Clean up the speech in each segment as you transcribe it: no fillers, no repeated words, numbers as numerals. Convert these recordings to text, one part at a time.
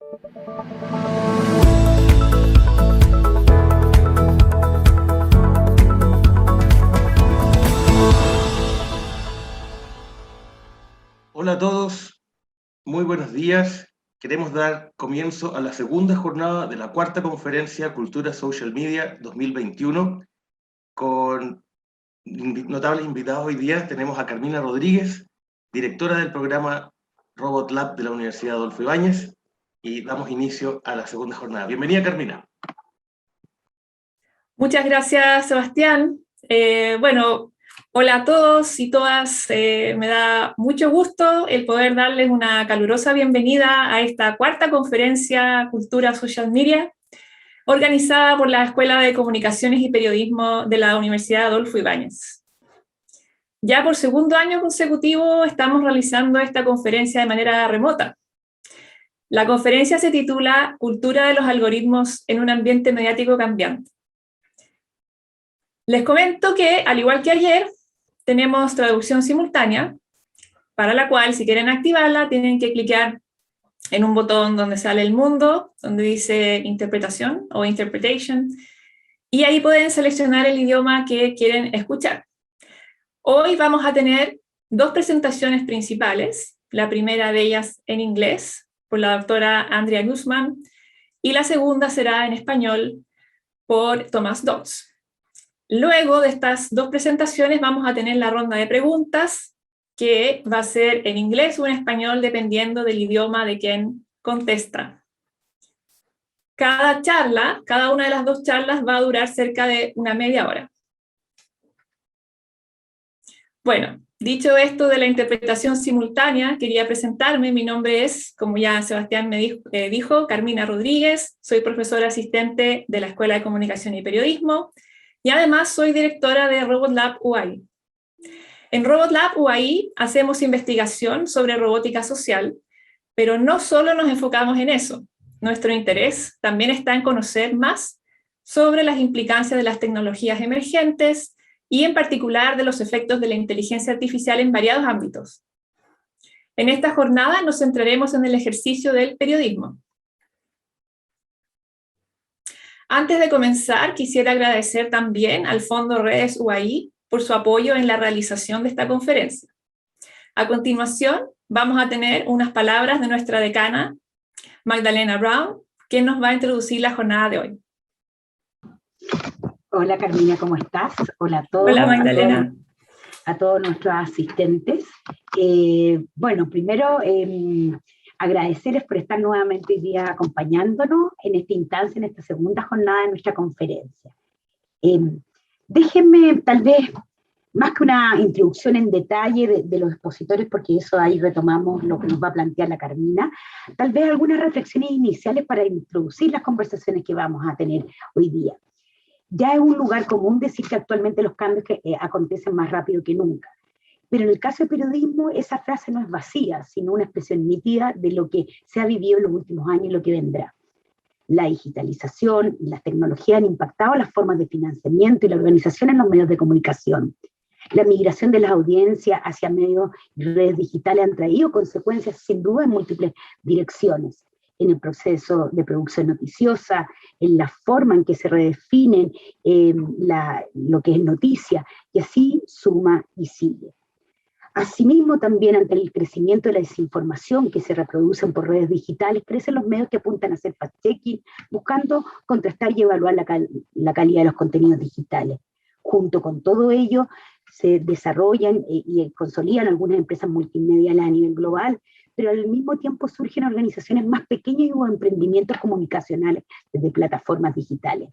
Hola a todos, muy buenos días. Queremos dar comienzo a la segunda jornada de la cuarta conferencia Cultura Social Media 2021. Con notables invitados hoy día tenemos a Carmina Rodríguez, directora del programa Robot Lab de la Universidad Adolfo Ibáñez, y damos inicio a la segunda jornada. Bienvenida, Carmina. Muchas gracias, Sebastián. Hola a todos y todas. Me da mucho gusto el poder darles una calurosa bienvenida a esta cuarta conferencia Cultura Social Media, organizada por la Escuela de Comunicaciones y Periodismo de la Universidad Adolfo Ibáñez. Ya por segundo año consecutivo estamos realizando esta conferencia de manera remota. La conferencia se titula Cultura de los algoritmos en un ambiente mediático cambiante. Les comento que, al igual que ayer, tenemos traducción simultánea, para la cual, si quieren activarla, tienen que clicar en un botón donde sale el mundo, donde dice interpretación o interpretation, y ahí pueden seleccionar el idioma que quieren escuchar. Hoy vamos a tener dos presentaciones principales, la primera de ellas en inglés, por la doctora Andrea Guzmán, y la segunda será en español por Tomás Dodds. Luego de estas dos presentaciones vamos a tener la ronda de preguntas, que va a ser en inglés o en español, dependiendo del idioma de quien contesta. Cada una de las dos charlas va a durar cerca de una media hora. Bueno, dicho esto de la interpretación simultánea, quería presentarme. Mi nombre es, como ya Sebastián me dijo, Carmina Rodríguez. Soy profesora asistente de la Escuela de Comunicación y Periodismo. Y además soy directora de Robot Lab UAI. En Robot Lab UAI hacemos investigación sobre robótica social, pero no solo nos enfocamos en eso. Nuestro interés también está en conocer más sobre las implicancias de las tecnologías emergentes y en particular de los efectos de la inteligencia artificial en variados ámbitos. En esta jornada nos centraremos en el ejercicio del periodismo. Antes de comenzar, quisiera agradecer también al Fondo Redes UAI por su apoyo en la realización de esta conferencia. A continuación, vamos a tener unas palabras de nuestra decana, Magdalena Brown, quien nos va a introducir la jornada de hoy. Hola Carmina, ¿cómo estás? Hola a todos. Hola Magdalena. A todos nuestros asistentes. Primero, agradecerles por estar nuevamente hoy día acompañándonos en esta instancia, en esta segunda jornada de nuestra conferencia. Déjenme, tal vez, más que una introducción en detalle de los expositores, porque eso ahí retomamos lo que nos va a plantear la Carmina, tal vez algunas reflexiones iniciales para introducir las conversaciones que vamos a tener hoy día. Ya es un lugar común decir que actualmente los cambios acontecen más rápido que nunca. Pero en el caso del periodismo, esa frase no es vacía, sino una expresión nítida de lo que se ha vivido en los últimos años y lo que vendrá. La digitalización y las tecnologías han impactado las formas de financiamiento y la organización en los medios de comunicación. La migración de las audiencias hacia medios y redes digitales han traído consecuencias sin duda en múltiples direcciones. En el proceso de producción noticiosa, en la forma en que se redefinen lo que es noticia, y así suma y sigue. Asimismo, también ante el crecimiento de la desinformación que se reproducen por redes digitales, crecen los medios que apuntan a hacer fact-checking, buscando contrastar y evaluar la calidad de los contenidos digitales. Junto con todo ello, se desarrollan y consolidan algunas empresas multimediales a nivel global, pero al mismo tiempo surgen organizaciones más pequeñas o emprendimientos comunicacionales desde plataformas digitales.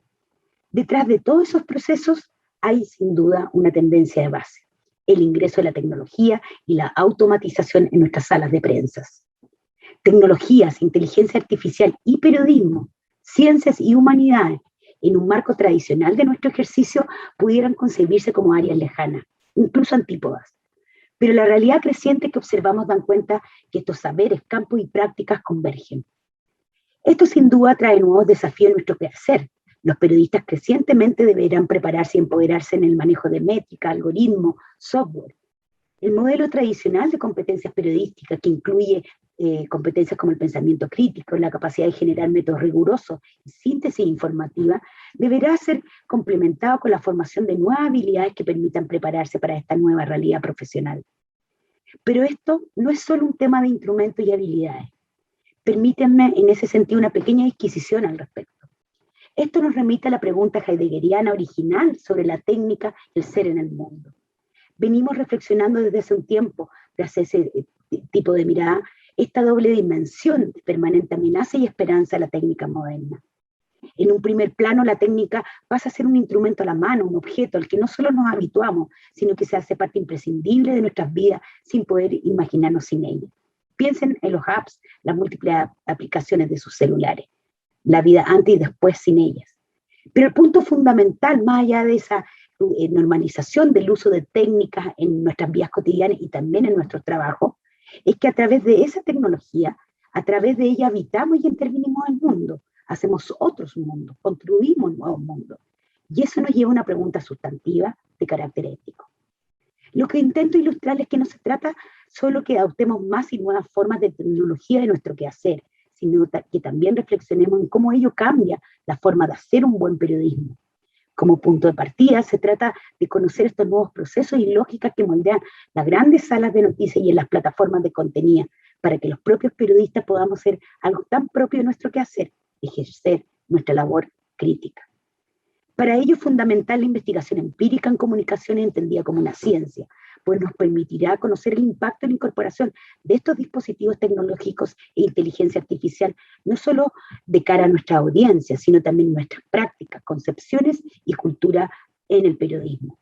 Detrás de todos esos procesos hay sin duda una tendencia de base: el ingreso de la tecnología y la automatización en nuestras salas de prensa. Tecnologías, inteligencia artificial y periodismo, ciencias y humanidades, en un marco tradicional de nuestro ejercicio, pudieran concebirse como áreas lejanas, incluso antípodas. Pero la realidad creciente que observamos dan cuenta que estos saberes, campos y prácticas convergen. Esto sin duda trae nuevos desafíos en nuestro quehacer. Los periodistas crecientemente deberán prepararse y empoderarse en el manejo de métrica, algoritmos, software. El modelo tradicional de competencias periodísticas, que incluye competencias como el pensamiento crítico, la capacidad de generar métodos rigurosos y síntesis informativa, deberá ser complementado con la formación de nuevas habilidades que permitan prepararse para esta nueva realidad profesional. Pero esto no es solo un tema de instrumentos y habilidades. Permítanme en ese sentido una pequeña disquisición al respecto. Esto nos remite a la pregunta heideggeriana original sobre la técnica y el ser en el mundo. Venimos reflexionando desde hace un tiempo, tras ese tipo de mirada, esta doble dimensión de permanente amenaza y esperanza de la técnica moderna. En un primer plano, la técnica pasa a ser un instrumento a la mano, un objeto al que no solo nos habituamos, sino que se hace parte imprescindible de nuestras vidas sin poder imaginarnos sin ella. Piensen en los apps, las múltiples aplicaciones de sus celulares, la vida antes y después sin ellas. Pero el punto fundamental, más allá de esa normalización del uso de técnicas en nuestras vidas cotidianas y también en nuestros trabajos, es que a través de esa tecnología, a través de ella habitamos y intervenimos el mundo, hacemos otros mundos, construimos nuevos mundos. Y eso nos lleva a una pregunta sustantiva de carácter ético. Lo que intento ilustrar es que no se trata solo que adoptemos más y nuevas formas de tecnología de nuestro quehacer, sino que también reflexionemos en cómo ello cambia la forma de hacer un buen periodismo. Como punto de partida, se trata de conocer estos nuevos procesos y lógicas que moldean las grandes salas de noticias y en las plataformas de contenido, para que los propios periodistas podamos ser algo tan propio de nuestro quehacer, ejercer nuestra labor crítica. Para ello es fundamental la investigación empírica en comunicación entendida como una ciencia, pues nos permitirá conocer el impacto en la incorporación de estos dispositivos tecnológicos e inteligencia artificial, no solo de cara a nuestra audiencia, sino también en nuestras prácticas, concepciones y cultura en el periodismo.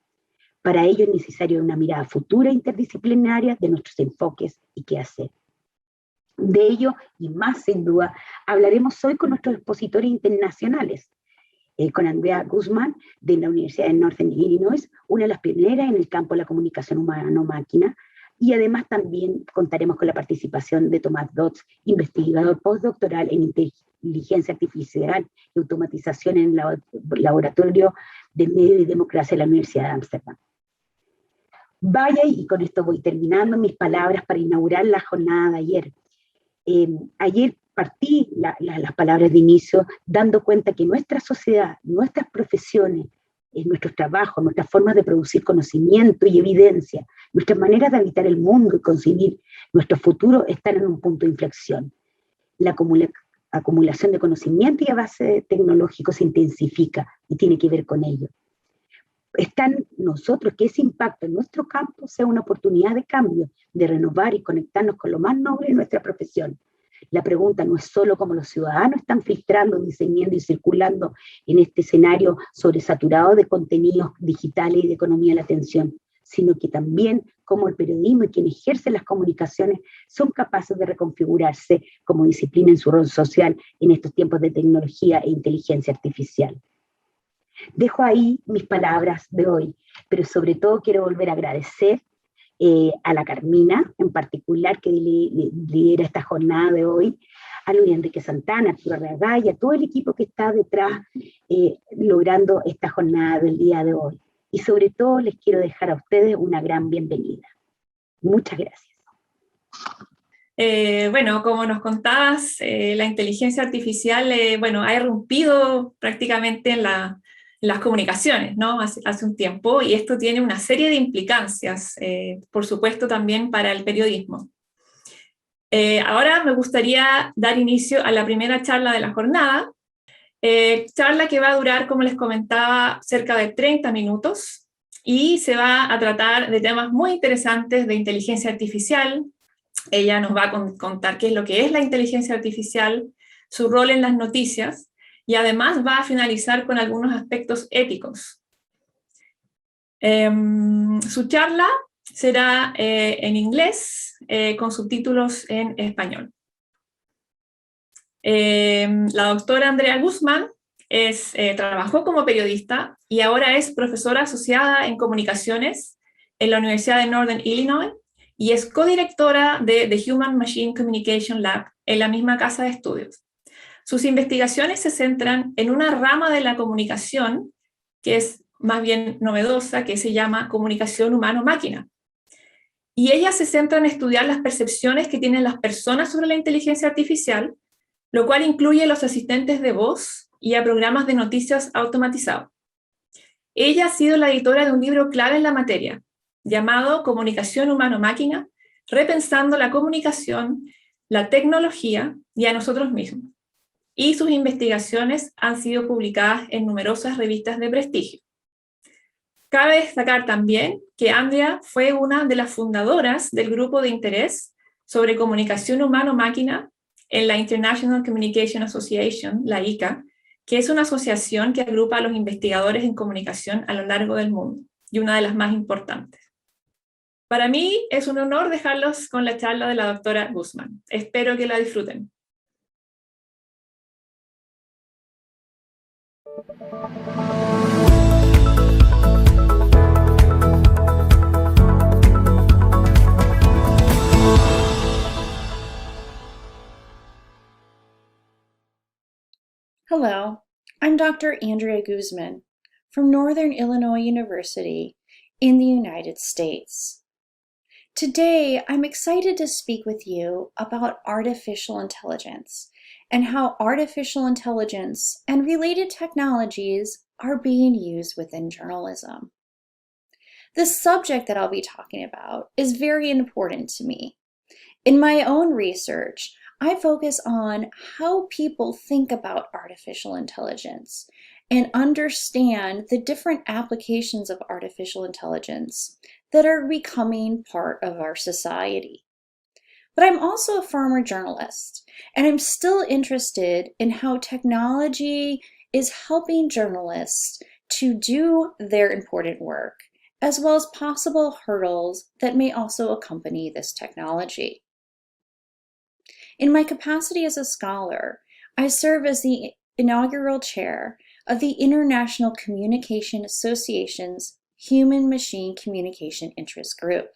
Para ello es necesaria una mirada futura e interdisciplinaria de nuestros enfoques y qué hacer. De ello, y más sin duda, hablaremos hoy con nuestros expositores internacionales, con Andrea Guzmán, de la Universidad de Northern Illinois, una de las pioneras en el campo de la comunicación humano-máquina, y además también contaremos con la participación de Tomás Dodds, investigador postdoctoral en inteligencia artificial y automatización en el Laboratorio de Medio y Democracia de la Universidad de Ámsterdam. Vaya, y con esto voy terminando mis palabras para inaugurar la jornada de ayer. Ayer partí las palabras de inicio dando cuenta que nuestra sociedad, nuestras profesiones, nuestros trabajos, nuestras formas de producir conocimiento y evidencia, nuestras maneras de habitar el mundo y concebir nuestro futuro están en un punto de inflexión. La acumulación de conocimiento y avances tecnológicos se intensifica y tiene que ver con ello. Está en nosotros que ese impacto en nuestro campo sea una oportunidad de cambio, de renovar y conectarnos con lo más noble de nuestra profesión. La pregunta no es solo cómo los ciudadanos están filtrando, diseñando y circulando en este escenario sobresaturado de contenidos digitales y de economía de la atención, sino que también cómo el periodismo y quienes ejercen las comunicaciones son capaces de reconfigurarse como disciplina en su rol social en estos tiempos de tecnología e inteligencia artificial. Dejo ahí mis palabras de hoy, pero sobre todo quiero volver a agradecer a la Carmina, en particular, que lidera esta jornada de hoy, a Luis Enrique Santana, a Arturo Arreaga y a todo el equipo que está detrás logrando esta jornada del día de hoy. Y sobre todo les quiero dejar a ustedes una gran bienvenida. Muchas gracias. Bueno, como nos contabas, la inteligencia artificial ha irrumpido prácticamente en las comunicaciones, ¿no? Hace un tiempo, y esto tiene una serie de implicancias, por supuesto también para el periodismo. Ahora me gustaría dar inicio a la primera charla de la jornada, charla que va a durar, como les comentaba, cerca de 30 minutos, y se va a tratar de temas muy interesantes de inteligencia artificial. Ella nos va a contar qué es lo que es la inteligencia artificial, su rol en las noticias, y además va a finalizar con algunos aspectos éticos. Su charla será en inglés, con subtítulos en español. La doctora Andrea Guzmán trabajó como periodista y ahora es profesora asociada en comunicaciones en la Universidad de Northern Illinois y es codirectora de The Human Machine Communication Lab en la misma casa de estudios. Sus investigaciones se centran en una rama de la comunicación que es más bien novedosa, que se llama comunicación humano-máquina. y ella se centra en estudiar las percepciones que tienen las personas sobre la inteligencia artificial, lo cual incluye los asistentes de voz y a programas de noticias automatizados. Ella ha sido la editora de un libro clave en la materia, llamado Comunicación humano-máquina, repensando la comunicación, la tecnología y a nosotros mismos. Y sus investigaciones han sido publicadas en numerosas revistas de prestigio. Cabe destacar también que Andrea fue una de las fundadoras del grupo de interés sobre comunicación humano-máquina en la International Communication Association, la ICA, que es una asociación que agrupa a los investigadores en comunicación a lo largo del mundo, y una de las más importantes. Para mí es un honor dejarlos con la charla de la doctora Guzmán. Espero que la disfruten. Hello, I'm Dr. Andrea Guzman from Northern Illinois University in the United States. Today, I'm excited to speak with you about artificial intelligence and how artificial intelligence and related technologies are being used within journalism. The subject that I'll be talking about is very important to me. In my own research, I focus on how people think about artificial intelligence and understand the different applications of artificial intelligence that are becoming part of our society. But I'm also a former journalist, and I'm still interested in how technology is helping journalists to do their important work, as well as possible hurdles that may also accompany this technology. In my capacity as a scholar, I serve as the inaugural chair of the International Communication Association's Human-Machine Communication Interest Group.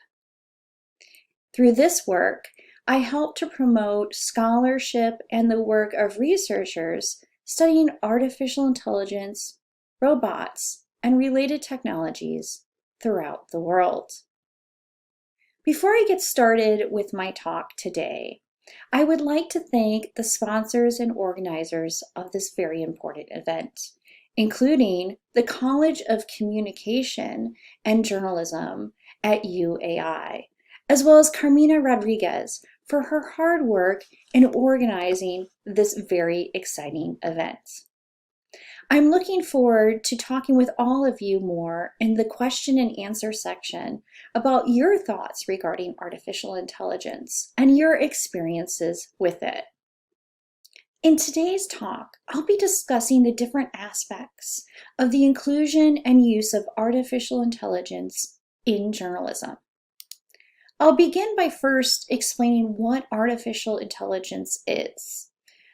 Through this work, I help to promote scholarship and the work of researchers studying artificial intelligence, robots, and related technologies throughout the world. Before I get started with my talk today, I would like to thank the sponsors and organizers of this very important event, including the College of Communication and Journalism at UAI, as well as Carmina Rodriguez for her hard work in organizing this very exciting event. I'm looking forward to talking with all of you more in the question and answer section about your thoughts regarding artificial intelligence and your experiences with it. In today's talk, I'll be discussing the different aspects of the inclusion and use of artificial intelligence in journalism. I'll begin by first explaining what artificial intelligence is.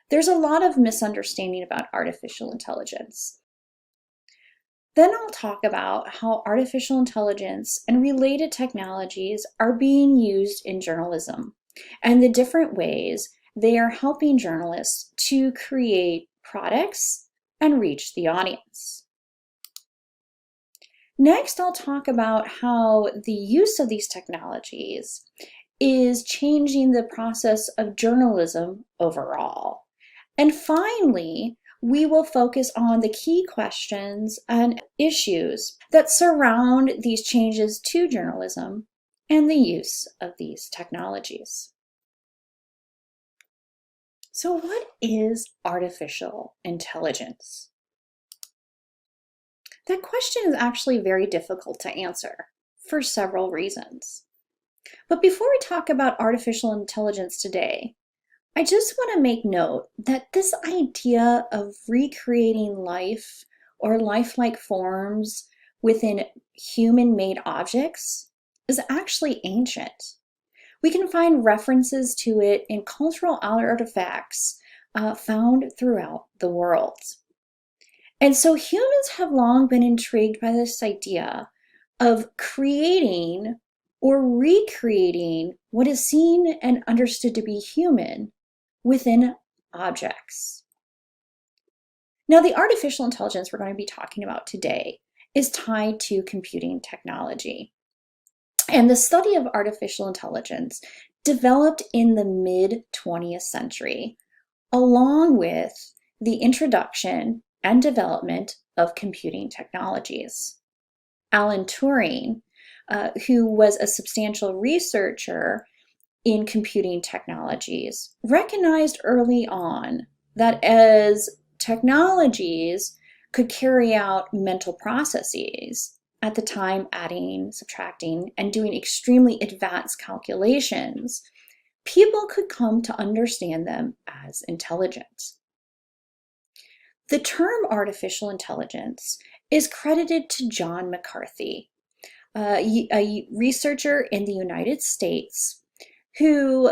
There's a lot of misunderstanding about artificial intelligence. Then I'll talk about how artificial intelligence and related technologies are being used in journalism and the different ways they are helping journalists to create products and reach the audience. Next, I'll talk about how the use of these technologies is changing the process of journalism overall. And finally, we will focus on the key questions and issues that surround these changes to journalism and the use of these technologies. So what is artificial intelligence? That question is actually very difficult to answer for several reasons. But before we talk about artificial intelligence today, I just want to make note that this idea of recreating life or lifelike forms within human-made objects is actually ancient. We can find references to it in cultural artifacts found throughout the world. And so humans have long been intrigued by this idea of creating or recreating what is seen and understood to be human within objects. Now, the artificial intelligence we're going to be talking about today is tied to computing technology. And the study of artificial intelligence developed in the mid-20th century, along with the introduction and development of computing technologies. Alan Turing, who was a substantial researcher in computing technologies, recognized early on that as technologies could carry out mental processes, at the time adding, subtracting, and doing extremely advanced calculations, people could come to understand them as intelligent. The term artificial intelligence is credited to John McCarthy, a researcher in the United States who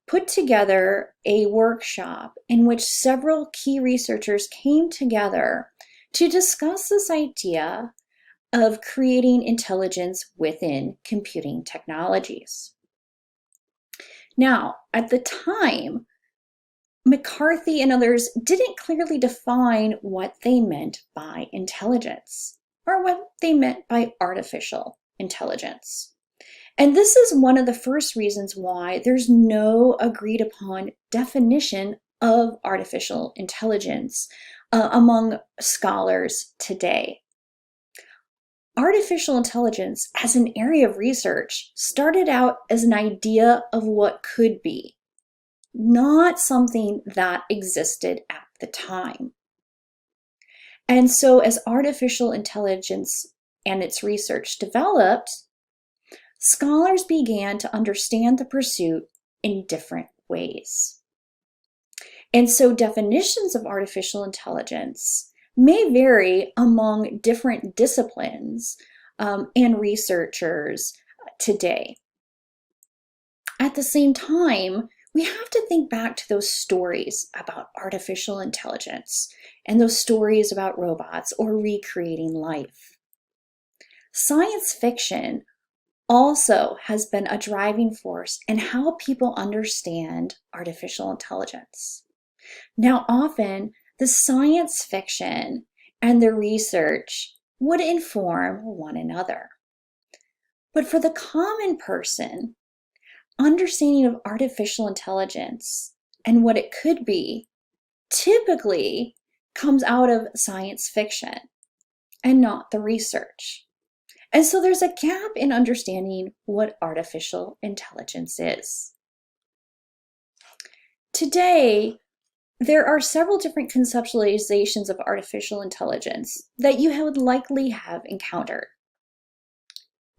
put together a workshop in which several key researchers came together to discuss this idea of creating intelligence within computing technologies. Now, at the time, McCarthy and others didn't clearly define what they meant by intelligence or what they meant by artificial intelligence. And this is one of the first reasons why there's no agreed upon definition of artificial intelligence among scholars today. Artificial intelligence as an area of research started out as an idea of what could be, not something that existed at the time. And so as artificial intelligence and its research developed, scholars began to understand the pursuit in different ways. And so definitions of artificial intelligence may vary among different disciplines and researchers today. At the same time, we have to think back to those stories about artificial intelligence and those stories about robots or recreating life. Science fiction also has been a driving force in how people understand artificial intelligence. Now, often the science fiction and the research would inform one another. But for the common person, understanding of artificial intelligence and what it could be typically comes out of science fiction and not the research. And so there's a gap in understanding what artificial intelligence is. Today, there are several different conceptualizations of artificial intelligence that you would likely have encountered.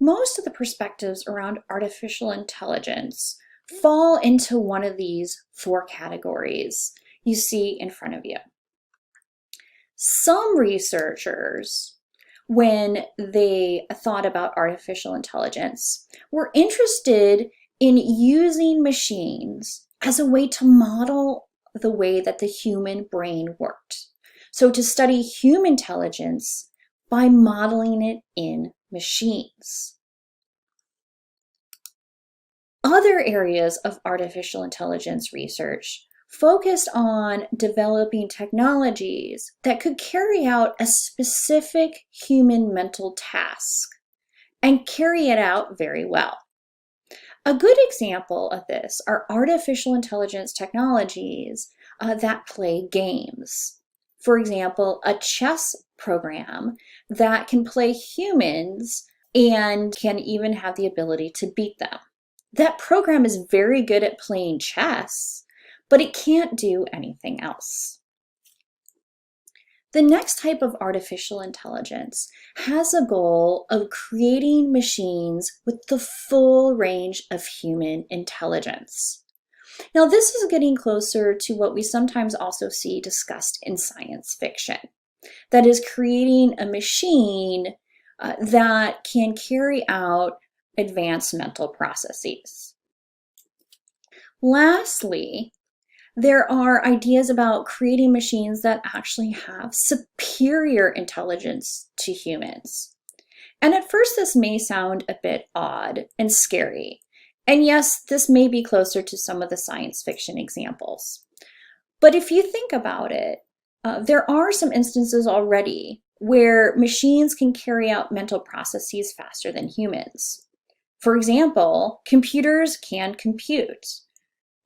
Most of the perspectives around artificial intelligence fall into one of these four categories you see in front of you. Some researchers, when they thought about artificial intelligence, were interested in using machines as a way to model the way that the human brain worked. So to study human intelligence by modeling it in machines. Other areas of artificial intelligence research focused on developing technologies that could carry out a specific human mental task and carry it out very well. A good example of this are artificial intelligence technologies that play games. For example, a chess program that can play humans and can even have the ability to beat them. That program is very good at playing chess, but it can't do anything else. The next type of artificial intelligence has a goal of creating machines with the full range of human intelligence. Now, this is getting closer to what we sometimes also see discussed in science fiction. That is, creating a machine that can carry out advanced mental processes. Lastly, there are ideas about creating machines that actually have superior intelligence to humans. And at first, this may sound a bit odd and scary. And yes, this may be closer to some of the science fiction examples. But if you think about it, there are some instances already where machines can carry out mental processes faster than humans. For example, computers can compute,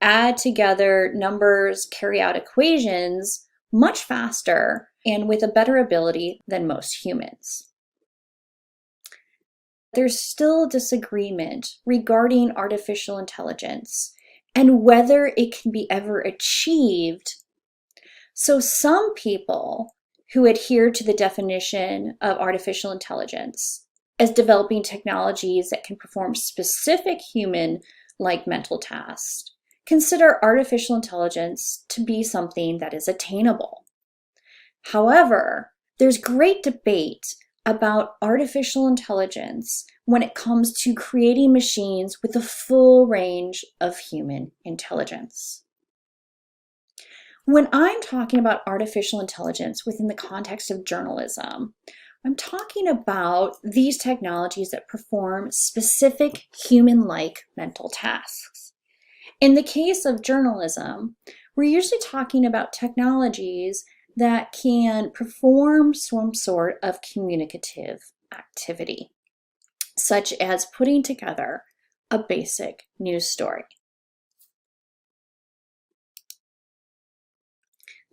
add together numbers, carry out equations much faster and with a better ability than most humans. There's still disagreement regarding artificial intelligence and whether it can be ever achieved. So some people who adhere to the definition of artificial intelligence as developing technologies that can perform specific human-like mental tasks consider artificial intelligence to be something that is attainable. However, there's great debate about artificial intelligence when it comes to creating machines with the full range of human intelligence. When I'm talking about artificial intelligence within the context of journalism, I'm talking about these technologies that perform specific human-like mental tasks. In the case of journalism, we're usually talking about technologies that can perform some sort of communicative activity, such as putting together a basic news story.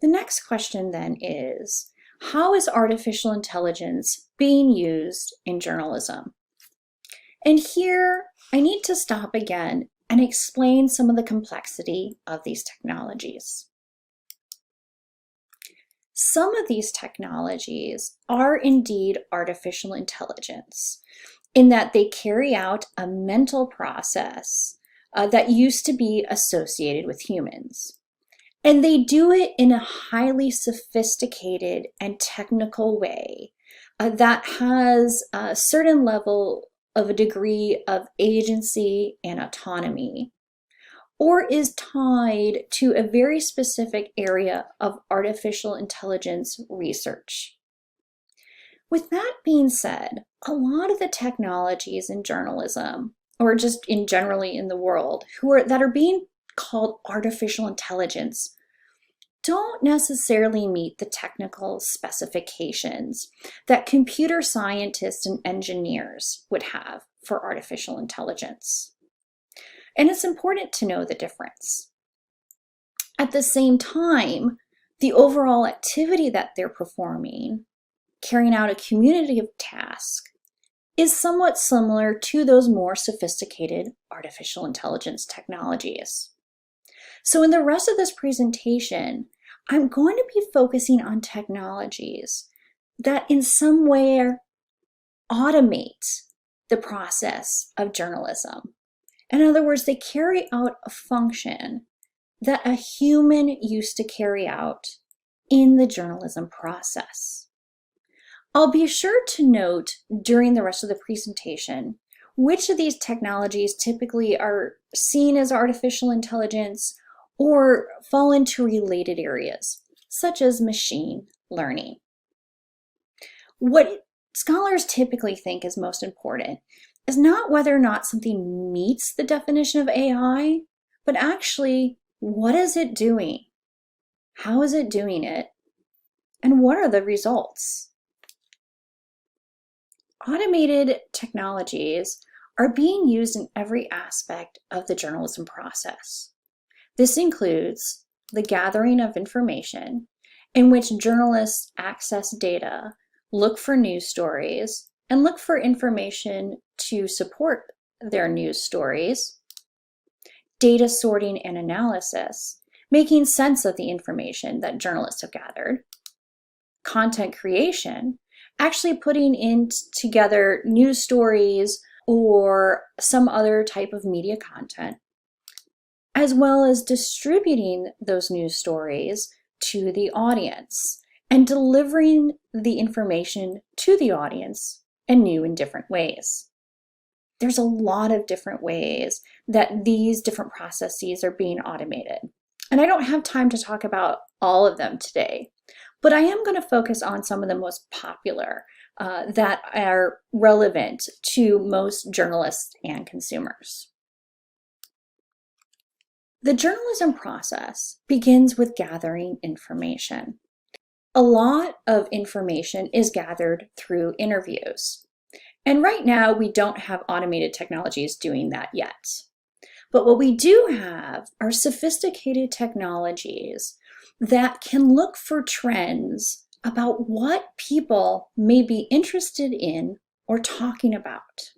The next question then is, how is artificial intelligence being used in journalism? And here I need to stop again and explain some of the complexity of these technologies. Some of these technologies are indeed artificial intelligence in that they carry out a mental process that used to be associated with humans. And they do it in a highly sophisticated and technical way that has a certain level of a degree of agency and autonomy, or is tied to a very specific area of artificial intelligence research. With that being said, a lot of the technologies in journalism, or just in generally in the world, that are being called artificial intelligence, don't necessarily meet the technical specifications that computer scientists and engineers would have for artificial intelligence. And it's important to know the difference. At the same time, the overall activity that they're performing, carrying out a community of tasks, is somewhat similar to those more sophisticated artificial intelligence technologies. So in the rest of this presentation, I'm going to be focusing on technologies that in some way automate the process of journalism. In other words, they carry out a function that a human used to carry out in the journalism process. I'll be sure to note during the rest of the presentation which of these technologies typically are seen as artificial intelligence or fall into related areas, such as machine learning. What scholars typically think is most important is not whether or not something meets the definition of AI, but actually, what is it doing? How is it doing it? And what are the results? Automated technologies are being used in every aspect of the journalism process. This includes the gathering of information in which journalists access data, look for news stories, and look for information to support their news stories, data sorting and analysis, making sense of the information that journalists have gathered, content creation, actually putting together news stories or some other type of media content, as well as distributing those news stories to the audience and delivering the information to the audience in new and different ways. There's a lot of different ways that these different processes are being automated. And I don't have time to talk about all of them today, but I am going to focus on some of the most popular that are relevant to most journalists and consumers. The journalism process begins with gathering information. A lot of information is gathered through interviews. And right now, we don't have automated technologies doing that yet. But what we do have are sophisticated technologies that can look for trends about what people may be interested in or talking about.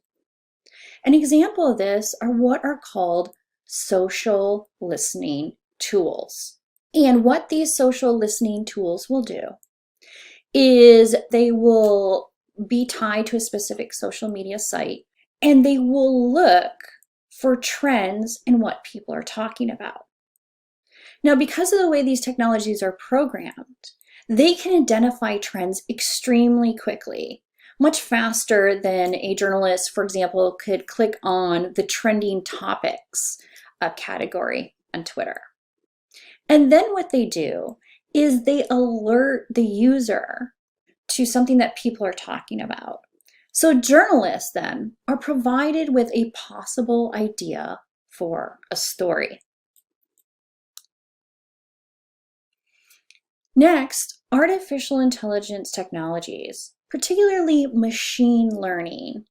An example of this are what are called social listening tools. And what these social listening tools will do is they will be tied to a specific social media site, and they will look for trends in what people are talking about. Now, because of the way these technologies are programmed, they can identify trends extremely quickly, much faster than a journalist, for example, could click on the trending topics category on Twitter. And then what they do is they alert the user to something that people are talking about. So journalists then are provided with a possible idea for a story. Next, artificial intelligence technologies, particularly machine learning,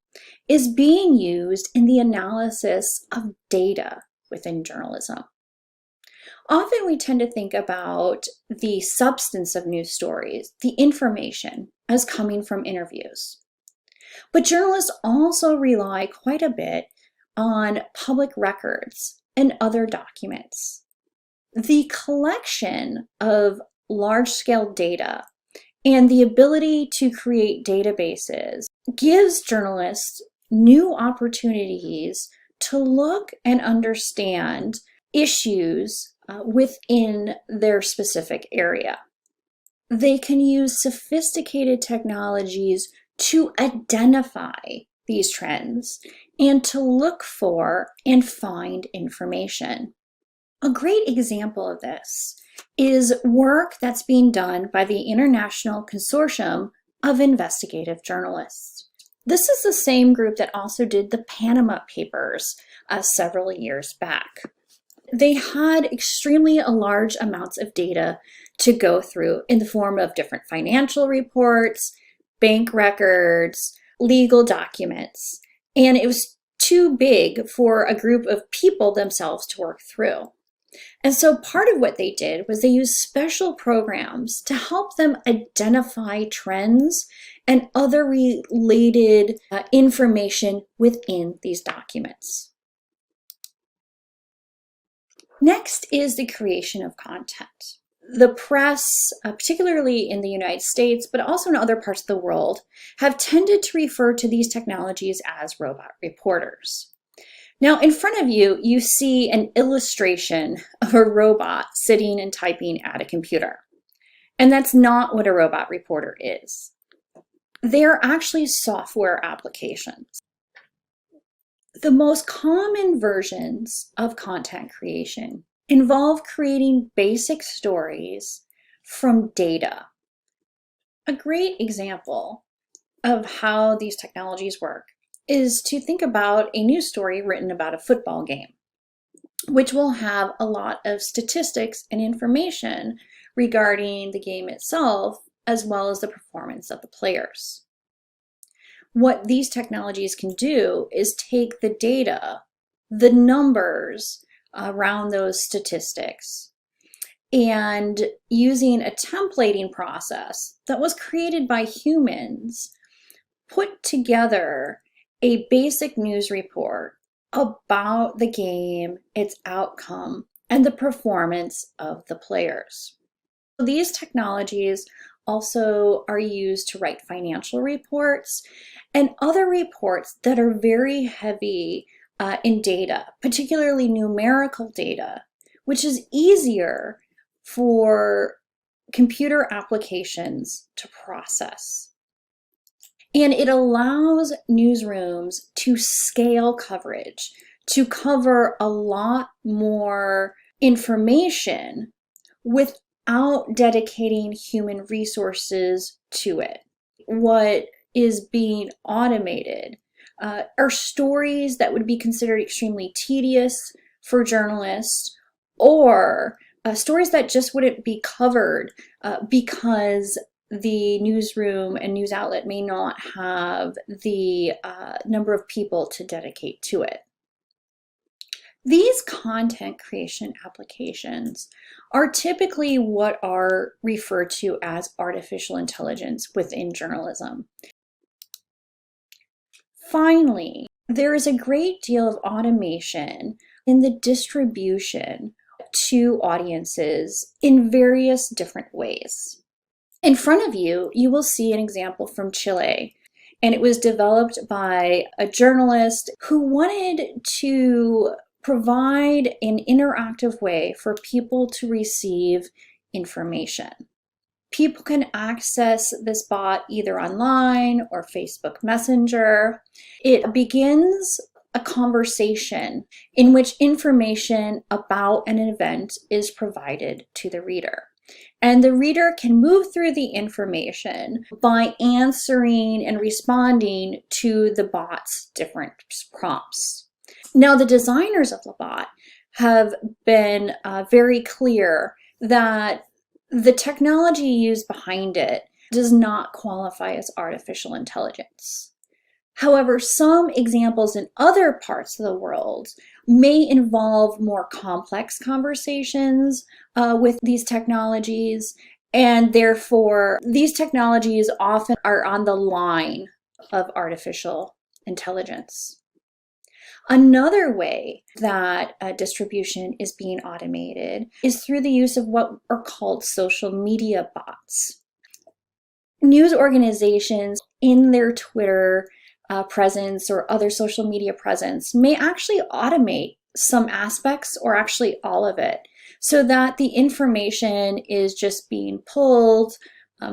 is being used in the analysis of data within journalism. Often we tend to think about the substance of news stories, the information, as coming from interviews. But journalists also rely quite a bit on public records and other documents. The collection of large-scale data and the ability to create databases gives journalists new opportunities to look and understand issues within their specific area. They can use sophisticated technologies to identify these trends and to look for and find information. A great example of this is work that's being done by the International Consortium of Investigative Journalists. This is the same group that also did the Panama Papers several years back. They had extremely large amounts of data to go through in the form of different financial reports, bank records, legal documents, and it was too big for a group of people themselves to work through. And so part of what they did was they used special programs to help them identify trends and other related information within these documents. Next is the creation of content. The press, particularly in the United States, but also in other parts of the world, have tended to refer to these technologies as robot reporters. Now, in front of you, you see an illustration of a robot sitting and typing at a computer. And that's not what a robot reporter is. They're actually software applications. The most common versions of content creation involve creating basic stories from data. A great example of how these technologies work is to think about a news story written about a football game, which will have a lot of statistics and information regarding the game itself, as well as the performance of the players. What these technologies can do is take the data, the numbers around those statistics, and using a templating process that was created by humans, put together a basic news report about the game, its outcome, and the performance of the players. These technologies also are used to write financial reports and other reports that are very heavy in data, particularly numerical data, which is easier for computer applications to process. And it allows newsrooms to scale coverage, to cover a lot more information without dedicating human resources to it. What is being automated are stories that would be considered extremely tedious for journalists, or stories that just wouldn't be covered because the newsroom and news outlet may not have the number of people to dedicate to it. These content creation applications are typically what are referred to as artificial intelligence within journalism. Finally, there is a great deal of automation in the distribution to audiences in various different ways. In front of you, you will see an example from Chile, and it was developed by a journalist who wanted to provide an interactive way for people to receive information. People can access this bot either online or Facebook Messenger. It begins a conversation in which information about an event is provided to the reader. And the reader can move through the information by answering and responding to the bot's different prompts. Now, the designers of the bot have been very clear that the technology used behind it does not qualify as artificial intelligence. However, some examples in other parts of the world may involve more complex conversations with these technologies, and therefore these technologies often are on the line of artificial intelligence. Another way that distribution is being automated is through the use of what are called social media bots. News organizations in their Twitter presence or other social media presence may actually automate some aspects or actually all of it so that the information is just being pulled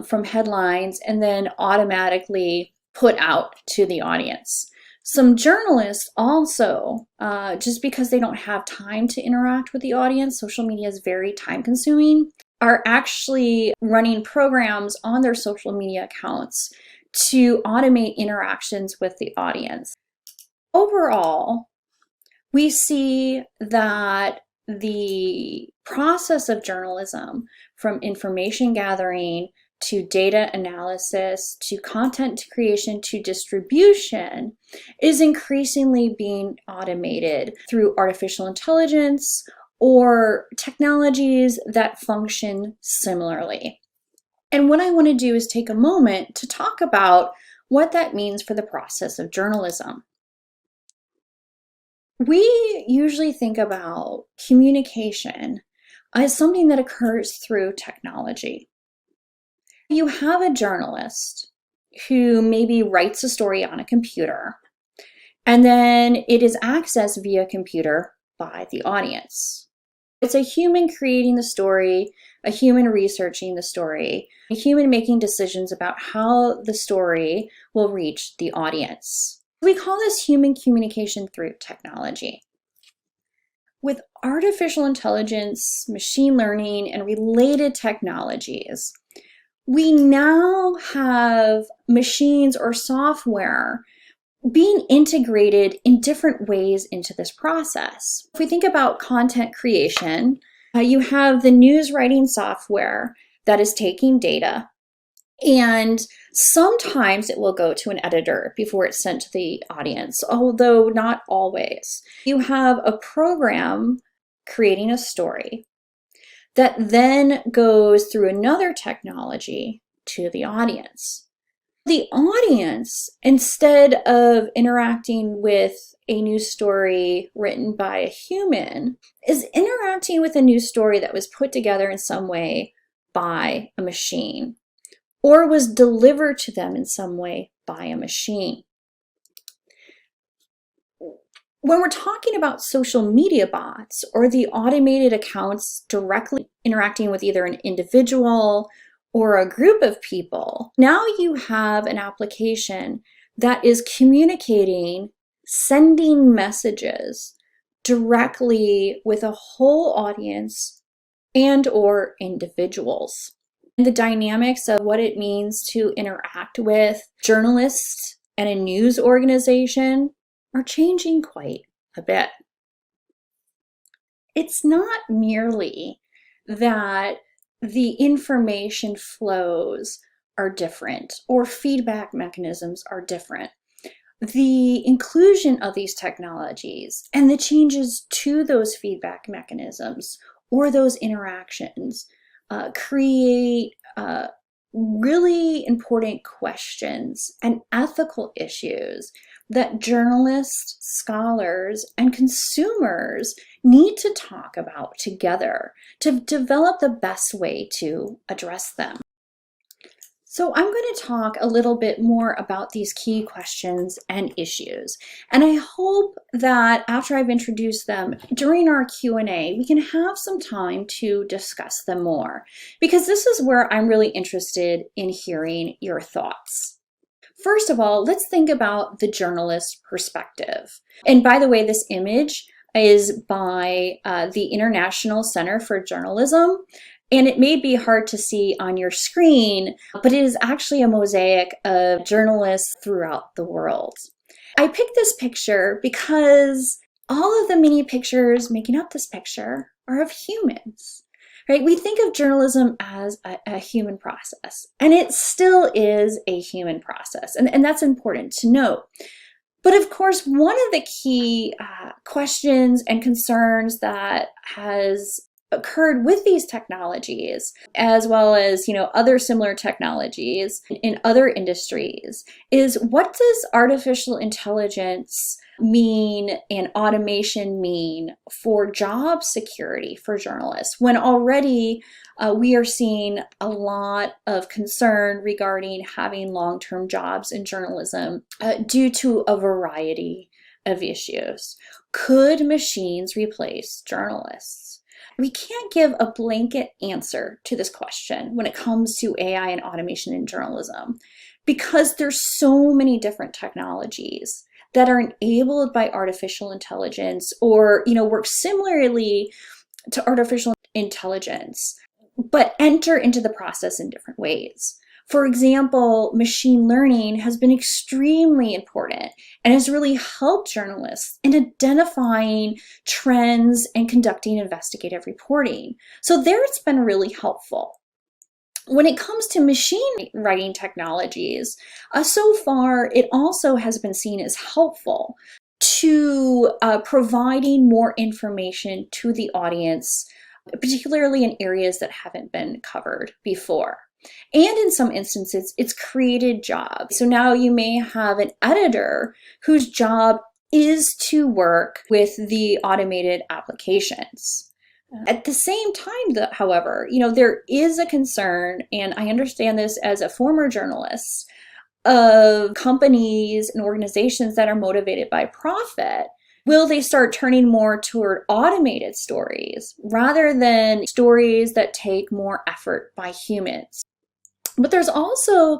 from headlines and then automatically put out to the audience. Some journalists also, just because they don't have time to interact with the audience, social media is very time consuming, are actually running programs on their social media accounts to automate interactions with the audience. Overall, we see that the process of journalism, from information gathering to data analysis, to content creation, to distribution, is increasingly being automated through artificial intelligence or technologies that function similarly. And what I want to do is take a moment to talk about what that means for the process of journalism. We usually think about communication as something that occurs through technology. You have a journalist who maybe writes a story on a computer, and then it is accessed via computer by the audience. It's a human creating the story, a human researching the story, a human making decisions about how the story will reach the audience. We call this human communication through technology. With artificial intelligence, machine learning, and related technologies, we now have machines or software being integrated in different ways into this process. If we think about content creation, you have the news writing software that is taking data, and sometimes it will go to an editor before it's sent to the audience, although not always. You have a program creating a story that then goes through another technology to the audience. The audience, instead of interacting with a news story written by a human, is interacting with a news story that was put together in some way by a machine, or was delivered to them in some way by a machine. When we're talking about social media bots or the automated accounts directly interacting with either an individual or a group of people, now you have an application that is communicating, sending messages directly with a whole audience and or individuals. And the dynamics of what it means to interact with journalists and a news organization are changing quite a bit. It's not merely that the information flows are different or feedback mechanisms are different. The inclusion of these technologies and the changes to those feedback mechanisms or those interactions create really important questions and ethical issues that journalists, scholars, and consumers need to talk about together to develop the best way to address them. So I'm going to talk a little bit more about these key questions and issues. And I hope that after I've introduced them, during our Q&A, we can have some time to discuss them more, because this is where I'm really interested in hearing your thoughts. First of all, let's think about the journalist perspective. And by the way, this image is by the International Center for Journalism. And it may be hard to see on your screen, but it is actually a mosaic of journalists throughout the world. I picked this picture because all of the many pictures making up this picture are of humans, right? We think of journalism as a human process, and it still is a human process. And that's important to note. But of course, one of the key questions and concerns that has occurred with these technologies, as well as other similar technologies in other industries, is what does artificial intelligence mean and automation mean for job security for journalists, when already we are seeing a lot of concern regarding having long-term jobs in journalism due to a variety of issues. Could machines replace journalists? We can't give a blanket answer to this question when it comes to AI and automation in journalism, because there's so many different technologies that are enabled by artificial intelligence or work similarly to artificial intelligence, but enter into the process in different ways. For example, machine learning has been extremely important and has really helped journalists in identifying trends and conducting investigative reporting. So there it's been really helpful. When it comes to machine writing technologies, so far it also has been seen as helpful to providing more information to the audience, particularly in areas that haven't been covered before. And in some instances, it's created jobs. So now you may have an editor whose job is to work with the automated applications. At the same time, however, there is a concern, and I understand this as a former journalist, of companies and organizations that are motivated by profit. Will they start turning more toward automated stories rather than stories that take more effort by humans? But there's also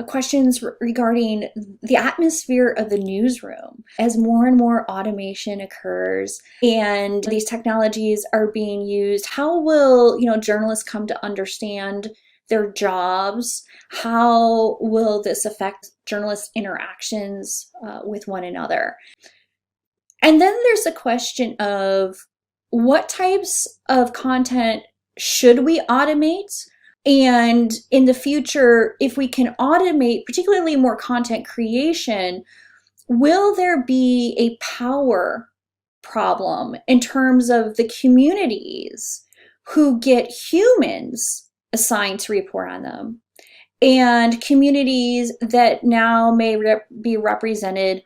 questions regarding the atmosphere of the newsroom as more and more automation occurs and these technologies are being used. How will journalists come to understand their jobs? How will this affect journalists' interactions with one another? And then there's the question of what types of content should we automate? And in the future, if we can automate, particularly more content creation, will there be a power problem in terms of the communities who get humans assigned to report on them and communities that now may be represented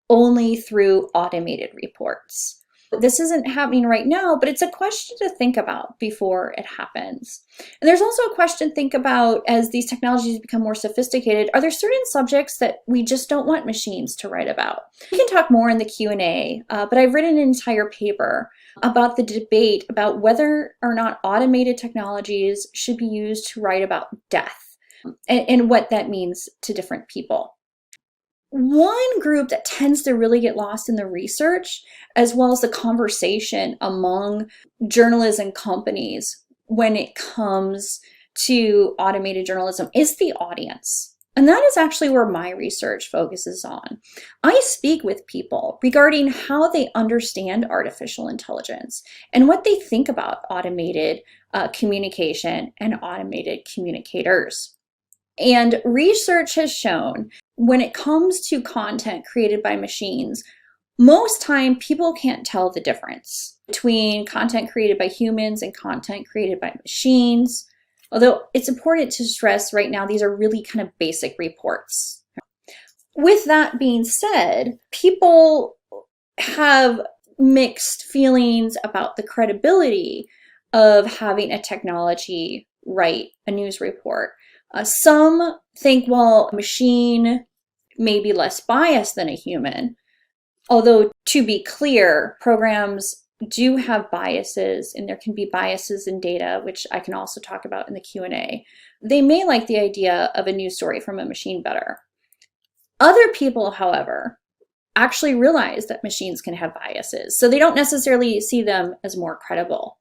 only through automated reports? This isn't happening right now, but it's a question to think about before it happens. And there's also a question to think about as these technologies become more sophisticated. Are there certain subjects that we just don't want machines to write about? We can talk more in the Q&A, but I've written an entire paper about the debate about whether or not automated technologies should be used to write about death and what that means to different people. One group that tends to really get lost in the research, as well as the conversation among journalism companies when it comes to automated journalism, is the audience. And that is actually where my research focuses on. I speak with people regarding how they understand artificial intelligence and what they think about automated communication and automated communicators. And research has shown when it comes to content created by machines, most time people can't tell the difference between content created by humans and content created by machines. Although it's important to stress right now, these are really kind of basic reports. With that being said, people have mixed feelings about the credibility of having a technology write a news report. Some think, well, a machine may be less biased than a human. Although, to be clear, programs do have biases, and there can be biases in data, which I can also talk about in the Q&A. They may like the idea of a news story from a machine better. Other people, however, actually realize that machines can have biases, so they don't necessarily see them as more credible.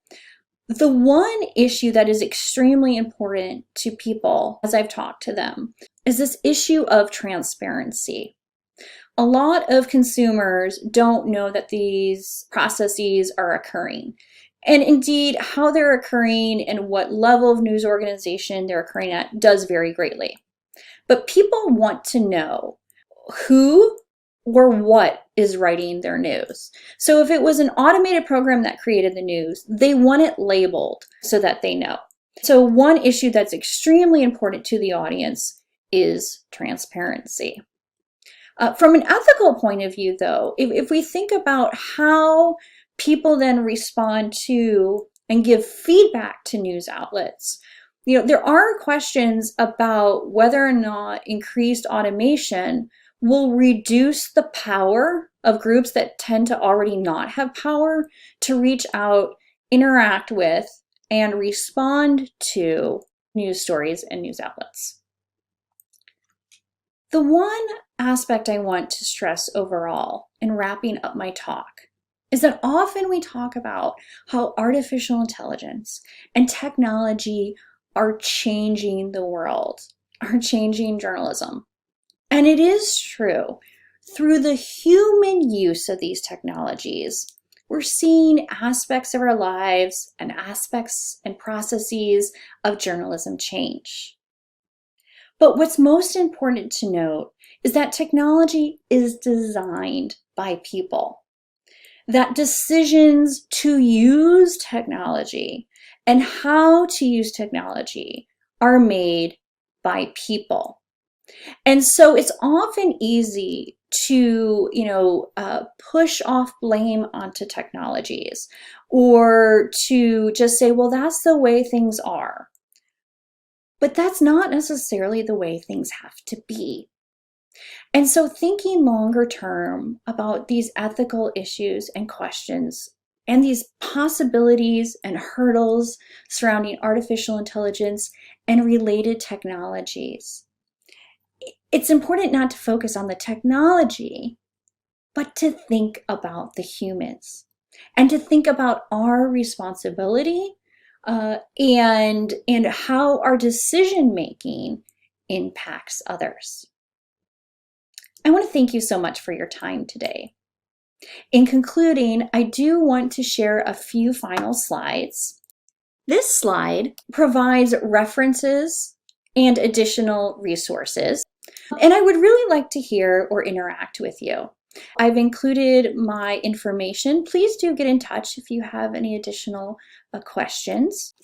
The one issue that is extremely important to people, as I've talked to them, is this issue of transparency. A lot of consumers don't know that these processes are occurring. And indeed, how they're occurring and what level of news organization they're occurring at does vary greatly. But people want to know who or what is writing their news. So if it was an automated program that created the news, they want it labeled so that they know. So one issue that's extremely important to the audience is transparency. From an ethical point of view, though, if we think about how people then respond to and give feedback to news outlets, there are questions about whether or not increased automation will reduce the power of groups that tend to already not have power to reach out, interact with, and respond to news stories and news outlets. The one aspect I want to stress overall in wrapping up my talk is that often we talk about how artificial intelligence and technology are changing the world, are changing journalism. And it is true. Through the human use of these technologies, we're seeing aspects of our lives and aspects and processes of journalism change. But what's most important to note is that technology is designed by people. That decisions to use technology and how to use technology are made by people. And so it's often easy to, push off blame onto technologies or to just say, well, that's the way things are. But that's not necessarily the way things have to be. And so thinking longer term about these ethical issues and questions and these possibilities and hurdles surrounding artificial intelligence and related technologies, it's important not to focus on the technology, but to think about the humans and to think about our responsibility and how our decision-making impacts others. I want to thank you so much for your time today. In concluding, I do want to share a few final slides. This slide provides references and additional resources, and I would really like to hear or interact with you. I've included my information. Please do get in touch if you have any additional questions.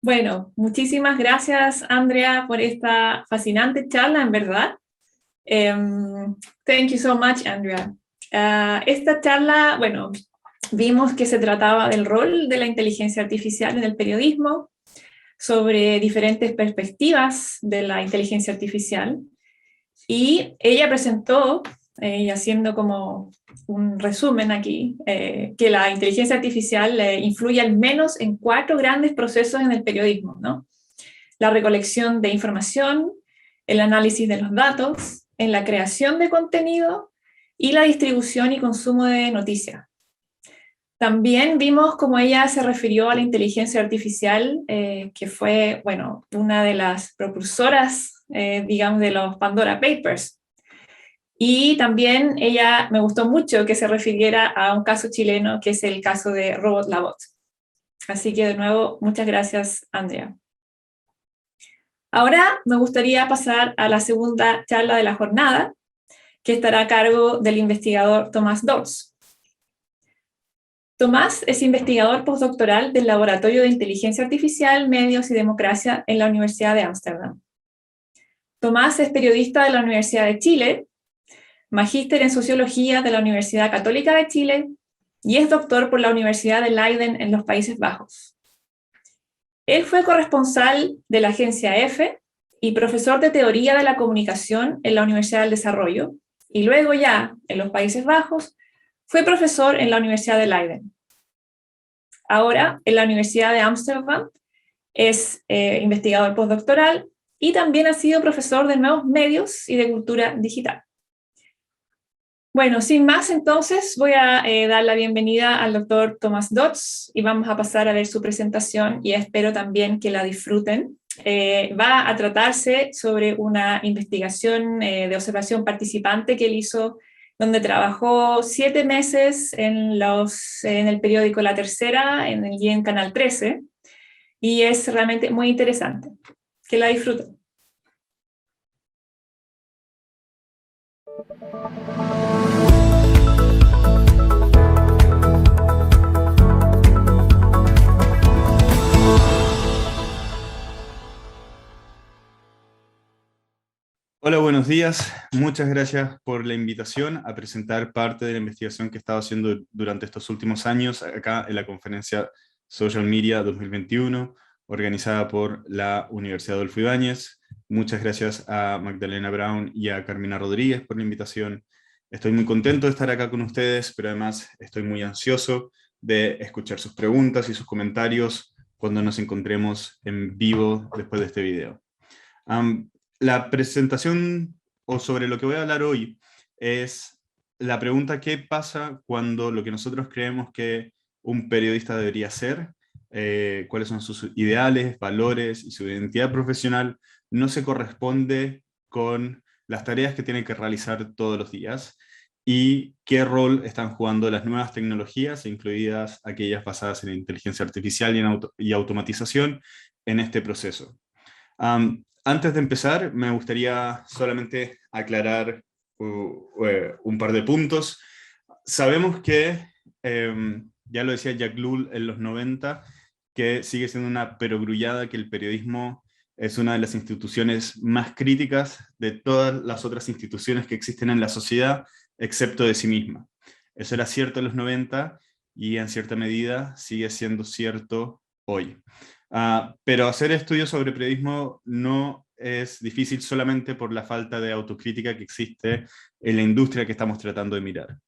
Bueno, muchísimas gracias, Andrea, por esta fascinante charla, en verdad. Thank you so much, Andrea. Esta charla, bueno, vimos que se trataba del rol de la inteligencia artificial en el periodismo, sobre diferentes perspectivas de la inteligencia artificial, y ella presentó, y haciendo como un resumen aquí, que la inteligencia artificial influye al menos en 4 grandes procesos en el periodismo, ¿no? la recolección de información, el análisis de los datos, en la creación de contenido y la distribución y consumo de noticias. También vimos cómo ella se refirió a la inteligencia artificial, que fue, bueno, una de las propulsoras, digamos, de los Pandora Papers. Y también ella me gustó mucho que se refiriera a un caso chileno, que es el caso de Robot Labot. Así que de nuevo, muchas gracias, Andrea. Ahora me gustaría pasar a la segunda charla de la jornada, que estará a cargo del investigador Tomás Dodds. Tomás es investigador postdoctoral del Laboratorio de Inteligencia Artificial, Medios y Democracia en la Universidad de Ámsterdam. Tomás es periodista de la Universidad de Chile, magíster en Sociología de la Universidad Católica de Chile y es doctor por la Universidad de Leiden en los Países Bajos. Él fue corresponsal de la agencia EFE y profesor de Teoría de la Comunicación en la Universidad del Desarrollo, y luego ya, en los Países Bajos, fue profesor en la Universidad de Leiden. Ahora, en la Universidad de Ámsterdam, es investigador postdoctoral y también ha sido profesor de nuevos medios y de cultura digital. Bueno, sin más, entonces voy a dar la bienvenida al doctor Tomás Dodds y vamos a pasar a ver su presentación y espero también que la disfruten. Va a tratarse sobre una investigación de observación participante que él hizo, donde trabajó 7 meses en el periódico La Tercera y en Canal 13, y es realmente muy interesante. Que la disfruten. Hola, buenos días. Muchas gracias por la invitación a presentar parte de la investigación que he estado haciendo durante estos últimos años acá en la conferencia Social Media 2021, organizada por la Universidad Adolfo Ibáñez. Muchas gracias a Magdalena Brown y a Carmina Rodríguez por la invitación. Estoy muy contento de estar acá con ustedes, pero además estoy muy ansioso de escuchar sus preguntas y sus comentarios cuando nos encontremos en vivo después de este video. La presentación, o sobre lo que voy a hablar hoy, es la pregunta: ¿qué pasa cuando lo que nosotros creemos que un periodista debería ser, cuáles son sus ideales, valores y su identidad profesional, no se corresponde con las tareas que tiene que realizar todos los días? ¿Y qué rol están jugando las nuevas tecnologías, incluidas aquellas basadas en inteligencia artificial y automatización, en este proceso? Antes de empezar, me gustaría solamente aclarar un par de puntos. Sabemos que, ya lo decía Jack Lull en los 90, que sigue siendo una perogrullada que el periodismo es una de las instituciones más críticas de todas las otras instituciones que existen en la sociedad, excepto de sí misma. Eso era cierto en los 90 y en cierta medida sigue siendo cierto hoy. Pero hacer estudios sobre periodismo no es difícil solamente por la falta de autocrítica que existe en la industria que estamos tratando de mirar.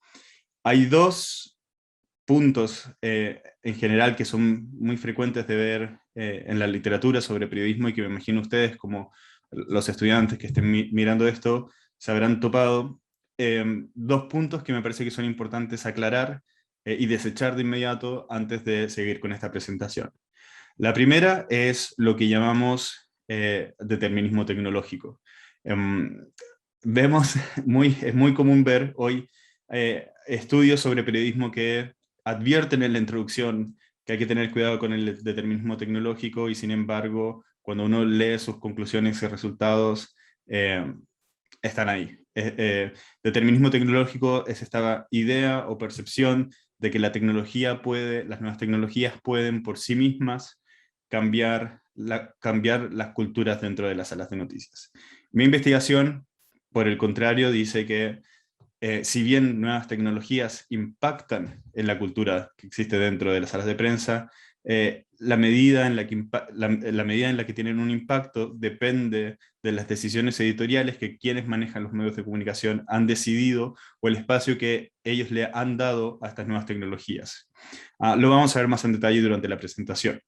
Hay dos puntos en general que son muy frecuentes de ver en la literatura sobre periodismo y que me imagino ustedes, como los estudiantes que estén mirando esto, se habrán topado. Dos puntos que me parece que son importantes aclarar y desechar de inmediato antes de seguir con esta presentación. La primera es lo que llamamos determinismo tecnológico. Es muy común ver hoy estudios sobre periodismo que advierten en la introducción que hay que tener cuidado con el determinismo tecnológico, y sin embargo, cuando uno lee sus conclusiones y resultados, están ahí. Determinismo tecnológico es esta idea o percepción de que las nuevas tecnologías pueden por sí mismas cambiar las culturas dentro de las salas de noticias. Mi investigación, por el contrario, dice que si bien nuevas tecnologías impactan en la cultura que existe dentro de las salas de prensa, la medida en la que tienen un impacto depende de las decisiones editoriales que quienes manejan los medios de comunicación han decidido, o el espacio que ellos le han dado a estas nuevas tecnologías. Lo vamos a ver más en detalle durante la presentación.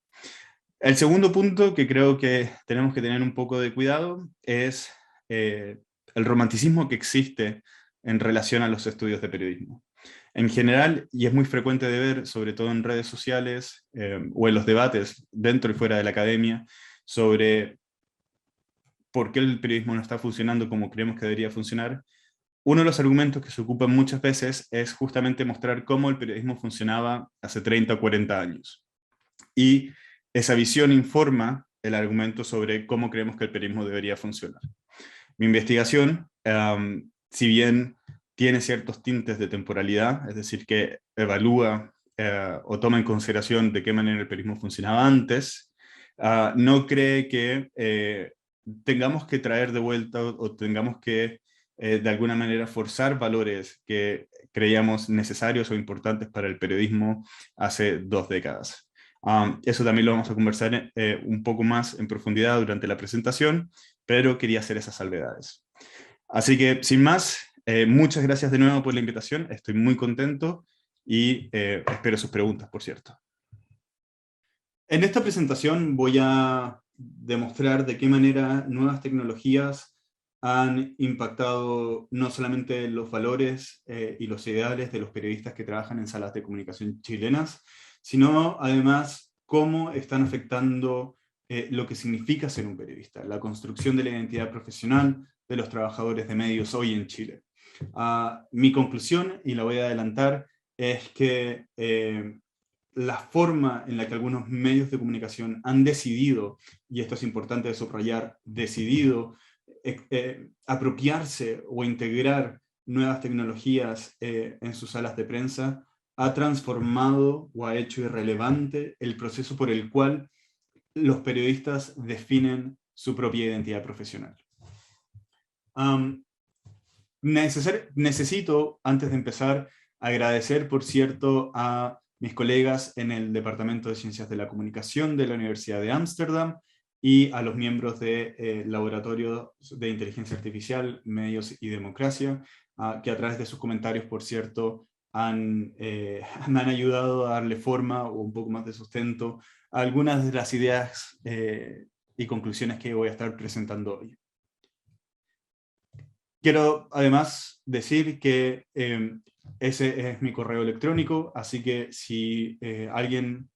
El segundo punto que creo que tenemos que tener un poco de cuidado es el romanticismo que existe en relación a los estudios de periodismo. En general, y es muy frecuente de ver, sobre todo en redes sociales o en los debates dentro y fuera de la academia, sobre por qué el periodismo no está funcionando como creemos que debería funcionar, uno de los argumentos que se ocupan muchas veces es justamente mostrar cómo el periodismo funcionaba hace 30 o 40 años. Y esa visión informa el argumento sobre cómo creemos que el periodismo debería funcionar. Mi investigación, si bien tiene ciertos tintes de temporalidad, es decir, que evalúa o toma en consideración de qué manera el periodismo funcionaba antes, no cree que tengamos que traer de vuelta o tengamos que de alguna manera forzar valores que creíamos necesarios o importantes para el periodismo hace 2 décadas. Eso también lo vamos a conversar un poco más en profundidad durante la presentación, pero quería hacer esas salvedades. Así que, sin más, muchas gracias de nuevo por la invitación, estoy muy contento y espero sus preguntas, por cierto. En esta presentación voy a demostrar de qué manera nuevas tecnologías han impactado no solamente los valores y los ideales de los periodistas que trabajan en salas de comunicación chilenas, sino además cómo están afectando lo que significa ser un periodista, la construcción de la identidad profesional de los trabajadores de medios hoy en Chile. Mi conclusión, y la voy a adelantar, es que la forma en la que algunos medios de comunicación han decidido, y esto es importante de subrayar, decidido apropiarse o integrar nuevas tecnologías en sus salas de prensa, ha transformado o ha hecho irrelevante el proceso por el cual los periodistas definen su propia identidad profesional. Necesito, antes de empezar, agradecer, por cierto, a mis colegas en el Departamento de Ciencias de la Comunicación de la Universidad de Ámsterdam y a los miembros del Laboratorio de Inteligencia Artificial, Medios y Democracia, que a través de sus comentarios, por cierto, me han ayudado a darle forma o un poco más de sustento a algunas de las ideas y conclusiones que voy a estar presentando hoy. Quiero además decir que ese es mi correo electrónico, así que si alguien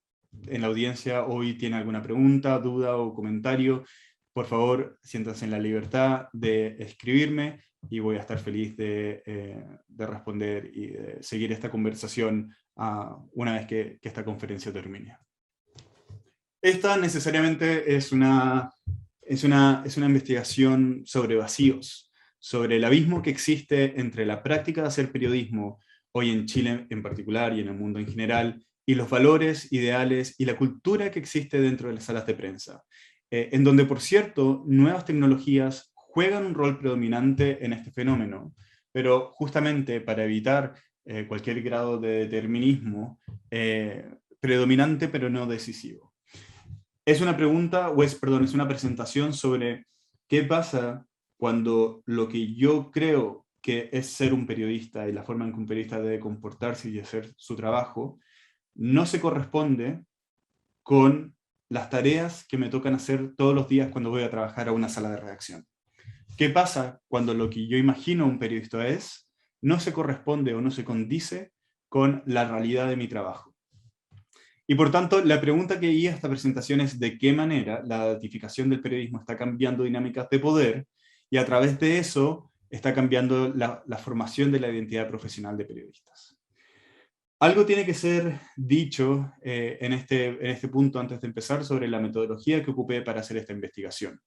en la audiencia hoy tiene alguna pregunta, duda o comentario, por favor siéntanse en la libertad de escribirme y voy a estar feliz de responder y de seguir esta conversación una vez que esta conferencia termine. Esta necesariamente es una investigación sobre vacíos, sobre el abismo que existe entre la práctica de hacer periodismo hoy en Chile en particular y en el mundo en general, y los valores, ideales y la cultura que existe dentro de las salas de prensa, en donde, por cierto, nuevas tecnologías juegan un rol predominante en este fenómeno, pero justamente para evitar cualquier grado de determinismo, predominante pero no decisivo. Es una pregunta, es una presentación sobre qué pasa cuando lo que yo creo que es ser un periodista y la forma en que un periodista debe comportarse y hacer su trabajo, no se corresponde con las tareas que me tocan hacer todos los días cuando voy a trabajar a una sala de redacción. ¿Qué pasa cuando lo que yo imagino un periodista es, no se corresponde o no se condice con la realidad de mi trabajo? Y por tanto, la pregunta que guía esta presentación es de qué manera la datificación del periodismo está cambiando dinámicas de poder y a través de eso está cambiando la formación de la identidad profesional de periodistas. Algo tiene que ser dicho en este punto antes de empezar sobre la metodología que ocupé para hacer esta investigación.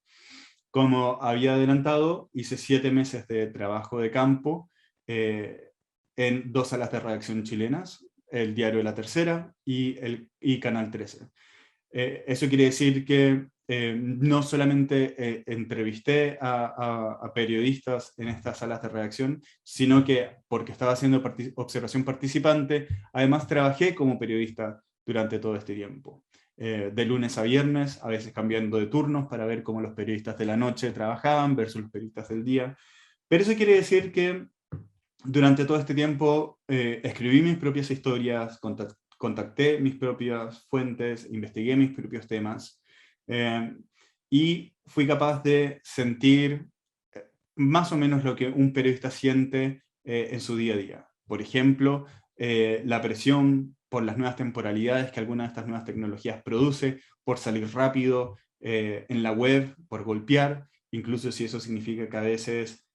Como había adelantado, hice 7 meses de trabajo de campo en 2 salas de redacción chilenas, el diario La Tercera y Canal 13. Eso quiere decir que no solamente entrevisté a periodistas en estas salas de redacción, sino que, porque estaba haciendo observación participante, además trabajé como periodista durante todo este tiempo. De lunes a viernes, a veces cambiando de turnos para ver cómo los periodistas de la noche trabajaban versus los periodistas del día. Pero eso quiere decir que durante todo este tiempo escribí mis propias historias, contacté mis propias fuentes, investigué mis propios temas, Y fui capaz de sentir más o menos lo que un periodista siente en su día a día. Por ejemplo, la presión por las nuevas temporalidades que alguna de estas nuevas tecnologías produce, por salir rápido en la web, por golpear, incluso si eso significa que a veces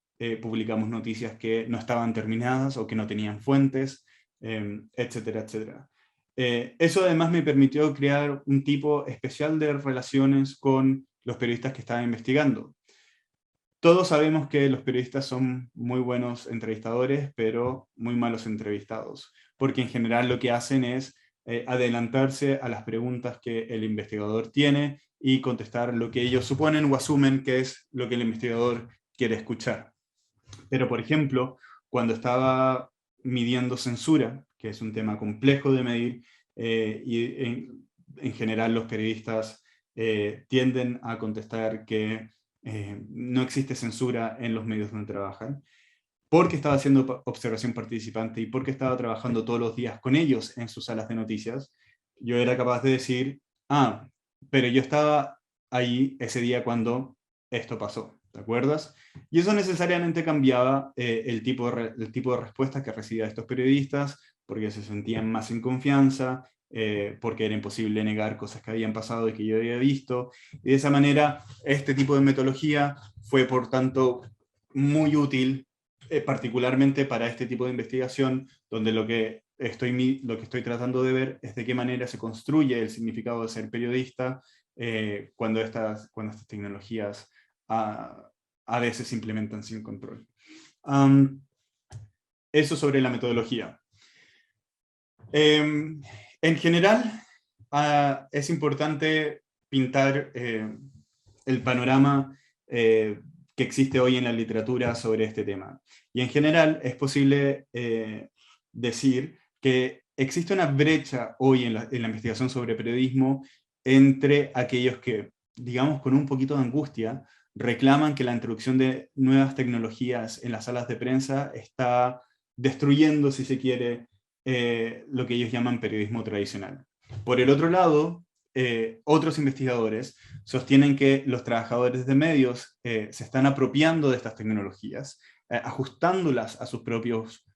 publicamos noticias que no estaban terminadas o que no tenían fuentes, etcétera, etcétera. Eso además me permitió crear un tipo especial de relaciones con los periodistas que estaba investigando. Todos sabemos que los periodistas son muy buenos entrevistadores, pero muy malos entrevistados, porque en general lo que hacen es adelantarse a las preguntas que el investigador tiene y contestar lo que ellos suponen o asumen que es lo que el investigador quiere escuchar. Pero, por ejemplo, cuando estaba midiendo censura, que es un tema complejo de medir, y en general los periodistas tienden a contestar que no existe censura en los medios donde trabajan, porque estaba haciendo observación participante y porque estaba trabajando todos los días con ellos en sus salas de noticias, yo era capaz de decir, pero yo estaba ahí ese día cuando esto pasó, ¿te acuerdas? Y eso necesariamente cambiaba el tipo de respuestas que recibían estos periodistas, porque se sentían más en confianza, porque era imposible negar cosas que habían pasado y que yo había visto. Y de esa manera, este tipo de metodología fue, por tanto, muy útil, particularmente para este tipo de investigación, donde lo que estoy tratando de ver es de qué manera se construye el significado de ser periodista cuando estas tecnologías a veces se implementan sin control. Eso sobre la metodología. En general, es importante pintar el panorama que existe hoy en la literatura sobre este tema. Y en general es posible decir que existe una brecha hoy en la investigación sobre periodismo entre aquellos que, digamos con un poquito de angustia, reclaman que la introducción de nuevas tecnologías en las salas de prensa está destruyendo, si se quiere, lo que ellos llaman periodismo tradicional. Por el otro lado, otros investigadores sostienen que los trabajadores de medios se están apropiando de estas tecnologías, ajustándolas a sus propios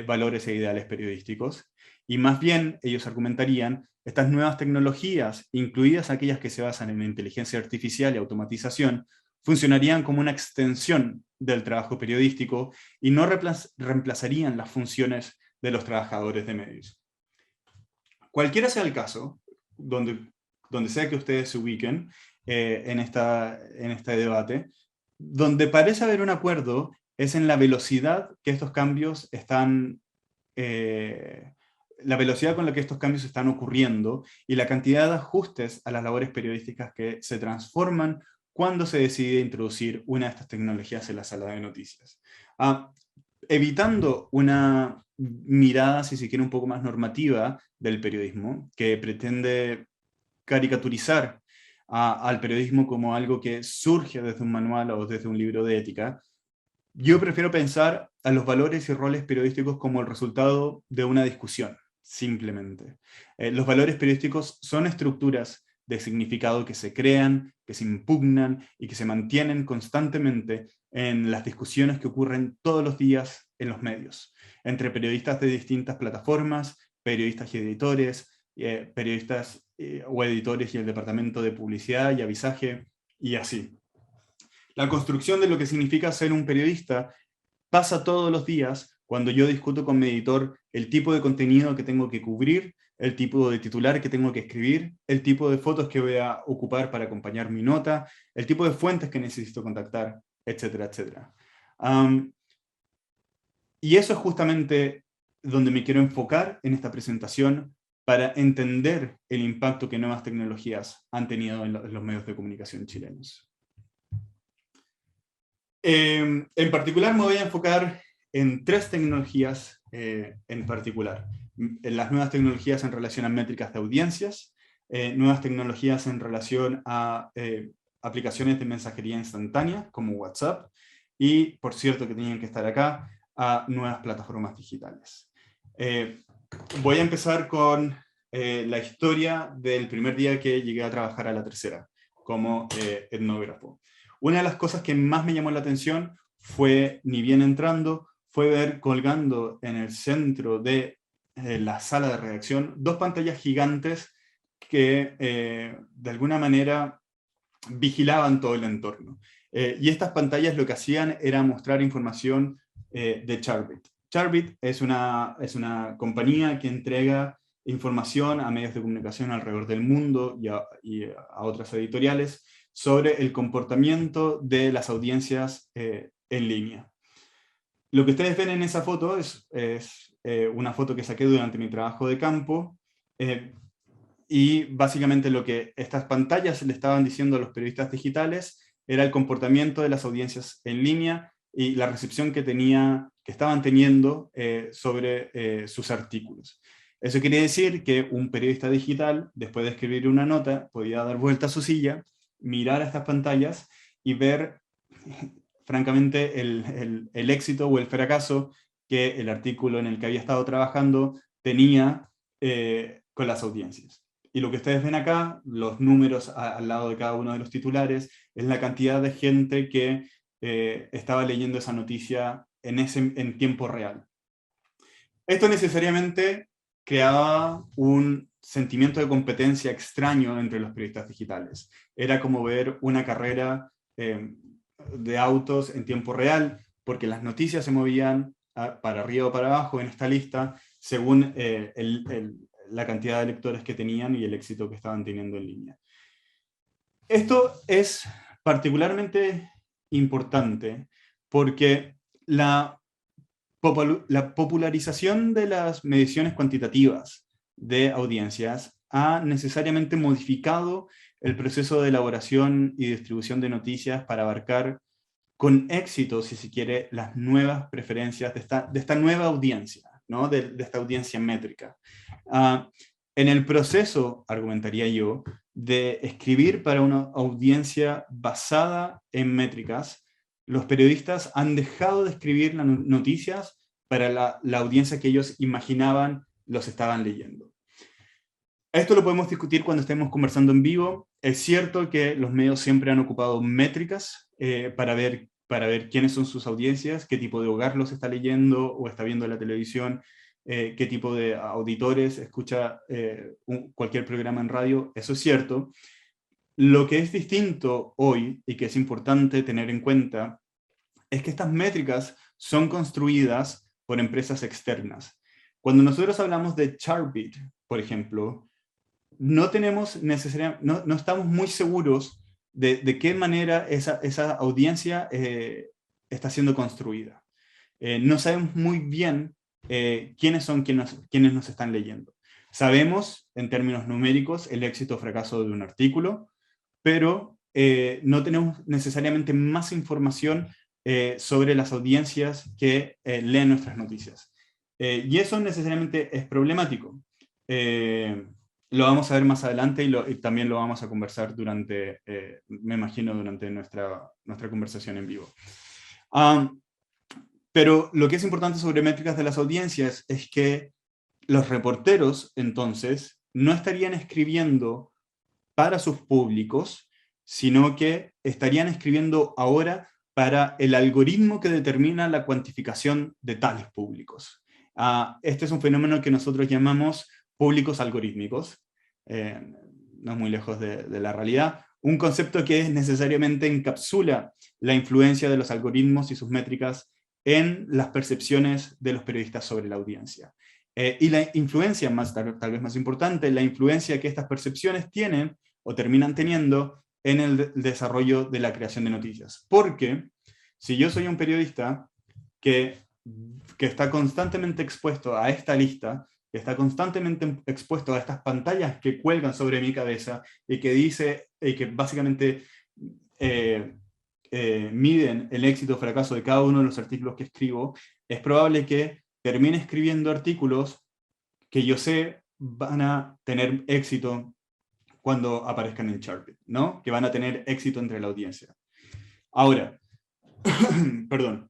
valores e ideales periodísticos, y más bien ellos argumentarían estas nuevas tecnologías, incluidas aquellas que se basan en inteligencia artificial y automatización, funcionarían como una extensión del trabajo periodístico y no reemplazarían las funciones de los trabajadores de medios. Cualquiera sea el caso, donde sea que ustedes se ubiquen en este debate, donde parece haber un acuerdo es en la velocidad que estos cambios están, la velocidad con la que estos cambios están ocurriendo y la cantidad de ajustes a las labores periodísticas que se transforman cuando se decide introducir una de estas tecnologías en la sala de noticias. Evitando una mirada, si se quiere, un poco más normativa del periodismo, que pretende caricaturizar al periodismo como algo que surge desde un manual o desde un libro de ética, yo prefiero pensar a los valores y roles periodísticos como el resultado de una discusión, simplemente. Los valores periodísticos son estructuras de significado que se crean, que se impugnan y que se mantienen constantemente en las discusiones que ocurren todos los días en los medios, entre periodistas de distintas plataformas, periodistas y editores, periodistas o editores y el departamento de publicidad y avisaje, y así. La construcción de lo que significa ser un periodista pasa todos los días cuando yo discuto con mi editor el tipo de contenido que tengo que cubrir, el tipo de titular que tengo que escribir, el tipo de fotos que voy a ocupar para acompañar mi nota, el tipo de fuentes que necesito contactar, etcétera, etcétera. Y eso es justamente donde me quiero enfocar en esta presentación para entender el impacto que nuevas tecnologías han tenido en los medios de comunicación chilenos. En particular me voy a enfocar en 3 tecnologías en particular. Las nuevas tecnologías en relación a métricas de audiencias, nuevas tecnologías en relación a aplicaciones de mensajería instantánea como WhatsApp, y, por cierto, que tenían que estar acá, a nuevas plataformas digitales. Voy a empezar con la historia del primer día que llegué a trabajar a La Tercera. como etnógrafo. Una de las cosas que más me llamó la atención fue, ni bien entrando, fue ver colgando en el centro de la sala de redacción 2 pantallas gigantes que de alguna manera vigilaban todo el entorno. Y estas pantallas lo que hacían era mostrar información de Charbit. Charbit es una compañía que entrega información a medios de comunicación alrededor del mundo y a otras editoriales sobre el comportamiento de las audiencias en línea. Lo que ustedes ven en esa foto es una foto que saqué durante mi trabajo de campo, y básicamente lo que estas pantallas le estaban diciendo a los periodistas digitales era el comportamiento de las audiencias en línea y la recepción que estaban teniendo sobre sus artículos. Eso quiere decir que un periodista digital, después de escribir una nota, podía dar vuelta a su silla, mirar a estas pantallas y ver francamente el éxito o el fracaso que el artículo en el que había estado trabajando tenía con las audiencias. Y lo que ustedes ven acá, los números al lado de cada uno de los titulares, es la cantidad de gente que estaba leyendo esa noticia en tiempo real. Esto necesariamente creaba un sentimiento de competencia extraño entre los periodistas digitales. Era como ver una carrera de autos en tiempo real, porque las noticias se movían para arriba o para abajo en esta lista, según la cantidad de lectores que tenían y el éxito que estaban teniendo en línea. Esto es particularmente importante porque la popularización de las mediciones cuantitativas de audiencias ha necesariamente modificado el proceso de elaboración y distribución de noticias para abarcar con éxito, si se quiere, las nuevas preferencias de esta nueva audiencia, ¿no? de esta audiencia métrica. En el proceso, argumentaría yo, de escribir para una audiencia basada en métricas, los periodistas han dejado de escribir las noticias para la audiencia que ellos imaginaban los estaban leyendo. Esto lo podemos discutir cuando estemos conversando en vivo. Es cierto que los medios siempre han ocupado métricas para ver quiénes son sus audiencias, qué tipo de hogar los está leyendo o está viendo la televisión, qué tipo de auditores escucha cualquier programa en radio. Eso es cierto. Lo que es distinto hoy y que es importante tener en cuenta es que estas métricas son construidas por empresas externas. Cuando nosotros hablamos de Charbit, por ejemplo, no estamos muy seguros de qué manera esa audiencia está siendo construida. No sabemos muy bien quiénes son quienes nos están leyendo. Sabemos, en términos numéricos, el éxito o fracaso de un artículo, pero no tenemos necesariamente más información sobre las audiencias que leen nuestras noticias. Y eso necesariamente es problemático. Lo vamos a ver más adelante y también lo vamos a conversar durante, me imagino, durante nuestra conversación en vivo. Pero lo que es importante sobre métricas de las audiencias es que los reporteros, entonces, no estarían escribiendo para sus públicos, sino que estarían escribiendo ahora para el algoritmo que determina la cuantificación de tales públicos. Este es un fenómeno que nosotros llamamos públicos algorítmicos, no es muy lejos de la realidad, un concepto que necesariamente encapsula la influencia de los algoritmos y sus métricas en las percepciones de los periodistas sobre la audiencia. Y la influencia, tal vez más importante, la influencia que estas percepciones tienen o terminan teniendo en el desarrollo de la creación de noticias. Porque si yo soy un periodista que está constantemente expuesto a esta lista, que está constantemente expuesto a estas pantallas que cuelgan sobre mi cabeza y que básicamente miden el éxito o fracaso de cada uno de los artículos que escribo, es probable que termine escribiendo artículos que yo sé van a tener éxito cuando aparezcan en Charbit, ¿no? Que van a tener éxito entre la audiencia. Ahora, perdón.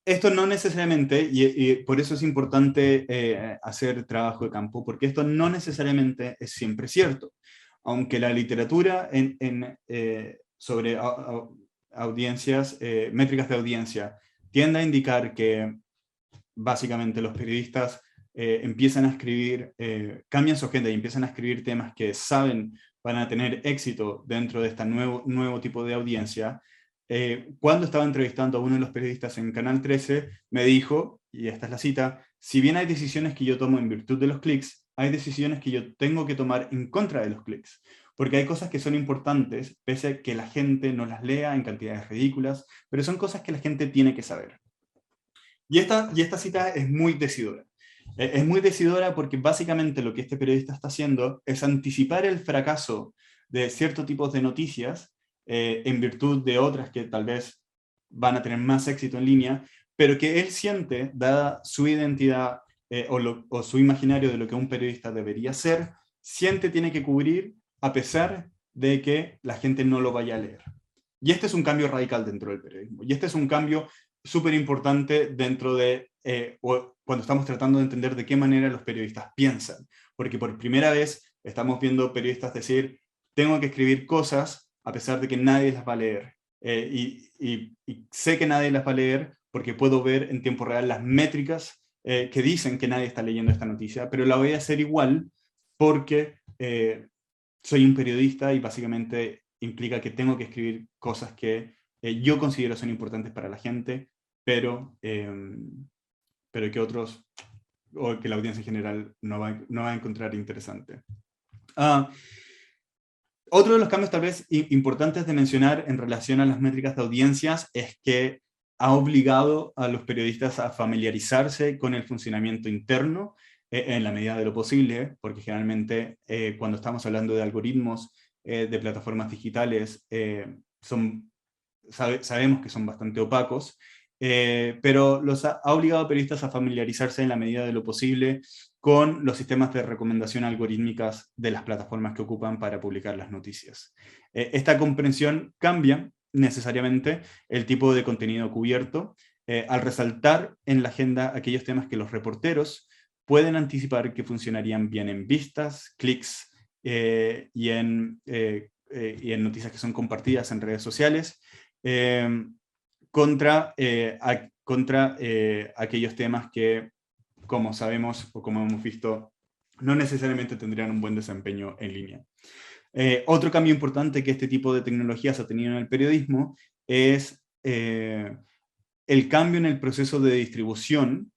Esto no necesariamente, y por eso es importante hacer trabajo de campo, porque esto no necesariamente es siempre cierto. Aunque la literatura sobre audiencias, métricas de audiencia, tiende a indicar que básicamente los periodistas empiezan a escribir, cambian su agenda y empiezan a escribir temas que saben van a tener éxito dentro de este nuevo tipo de audiencia. Cuando estaba entrevistando a uno de los periodistas en Canal 13, me dijo, y esta es la cita, si bien hay decisiones que yo tomo en virtud de los clics, hay decisiones que yo tengo que tomar en contra de los clics, porque hay cosas que son importantes, pese a que la gente no las lea en cantidades ridículas, pero son cosas que la gente tiene que saber. Y esta cita es muy decidora. Es muy decidora porque básicamente lo que este periodista está haciendo es anticipar el fracaso de ciertos tipos de noticias en virtud de otras que tal vez van a tener más éxito en línea, pero que él siente, dada su identidad o su imaginario de lo que un periodista debería ser, siente tiene que cubrir a pesar de que la gente no lo vaya a leer. Y este es un cambio radical dentro del periodismo. Y este es un cambio súper importante dentro de cuando estamos tratando de entender de qué manera los periodistas piensan. Porque por primera vez estamos viendo periodistas decir, tengo que escribir cosas a pesar de que nadie las va a leer. Y sé que nadie las va a leer porque puedo ver en tiempo real las métricas que dicen que nadie está leyendo esta noticia, pero la voy a hacer igual porque soy un periodista y básicamente implica que tengo que escribir cosas que yo considero son importantes para la gente, pero que otros, o que la audiencia en general no va a encontrar interesante. Otro de los cambios tal vez importantes de mencionar en relación a las métricas de audiencias es que ha obligado a los periodistas a familiarizarse con el funcionamiento interno en la medida de lo posible, porque generalmente cuando estamos hablando de algoritmos de plataformas digitales, sabemos que son bastante opacos, pero los ha obligado a periodistas a familiarizarse en la medida de lo posible con los sistemas de recomendación algorítmicas de las plataformas que ocupan para publicar las noticias. Esta comprensión cambia necesariamente el tipo de contenido cubierto, al resaltar en la agenda aquellos temas que los reporteros pueden anticipar que funcionarían bien en vistas, clics y en noticias que son compartidas en redes sociales, contra aquellos temas que, como sabemos o como hemos visto, no necesariamente tendrían un buen desempeño en línea. Otro cambio importante que este tipo de tecnologías ha tenido en el periodismo es el cambio en el proceso de distribución,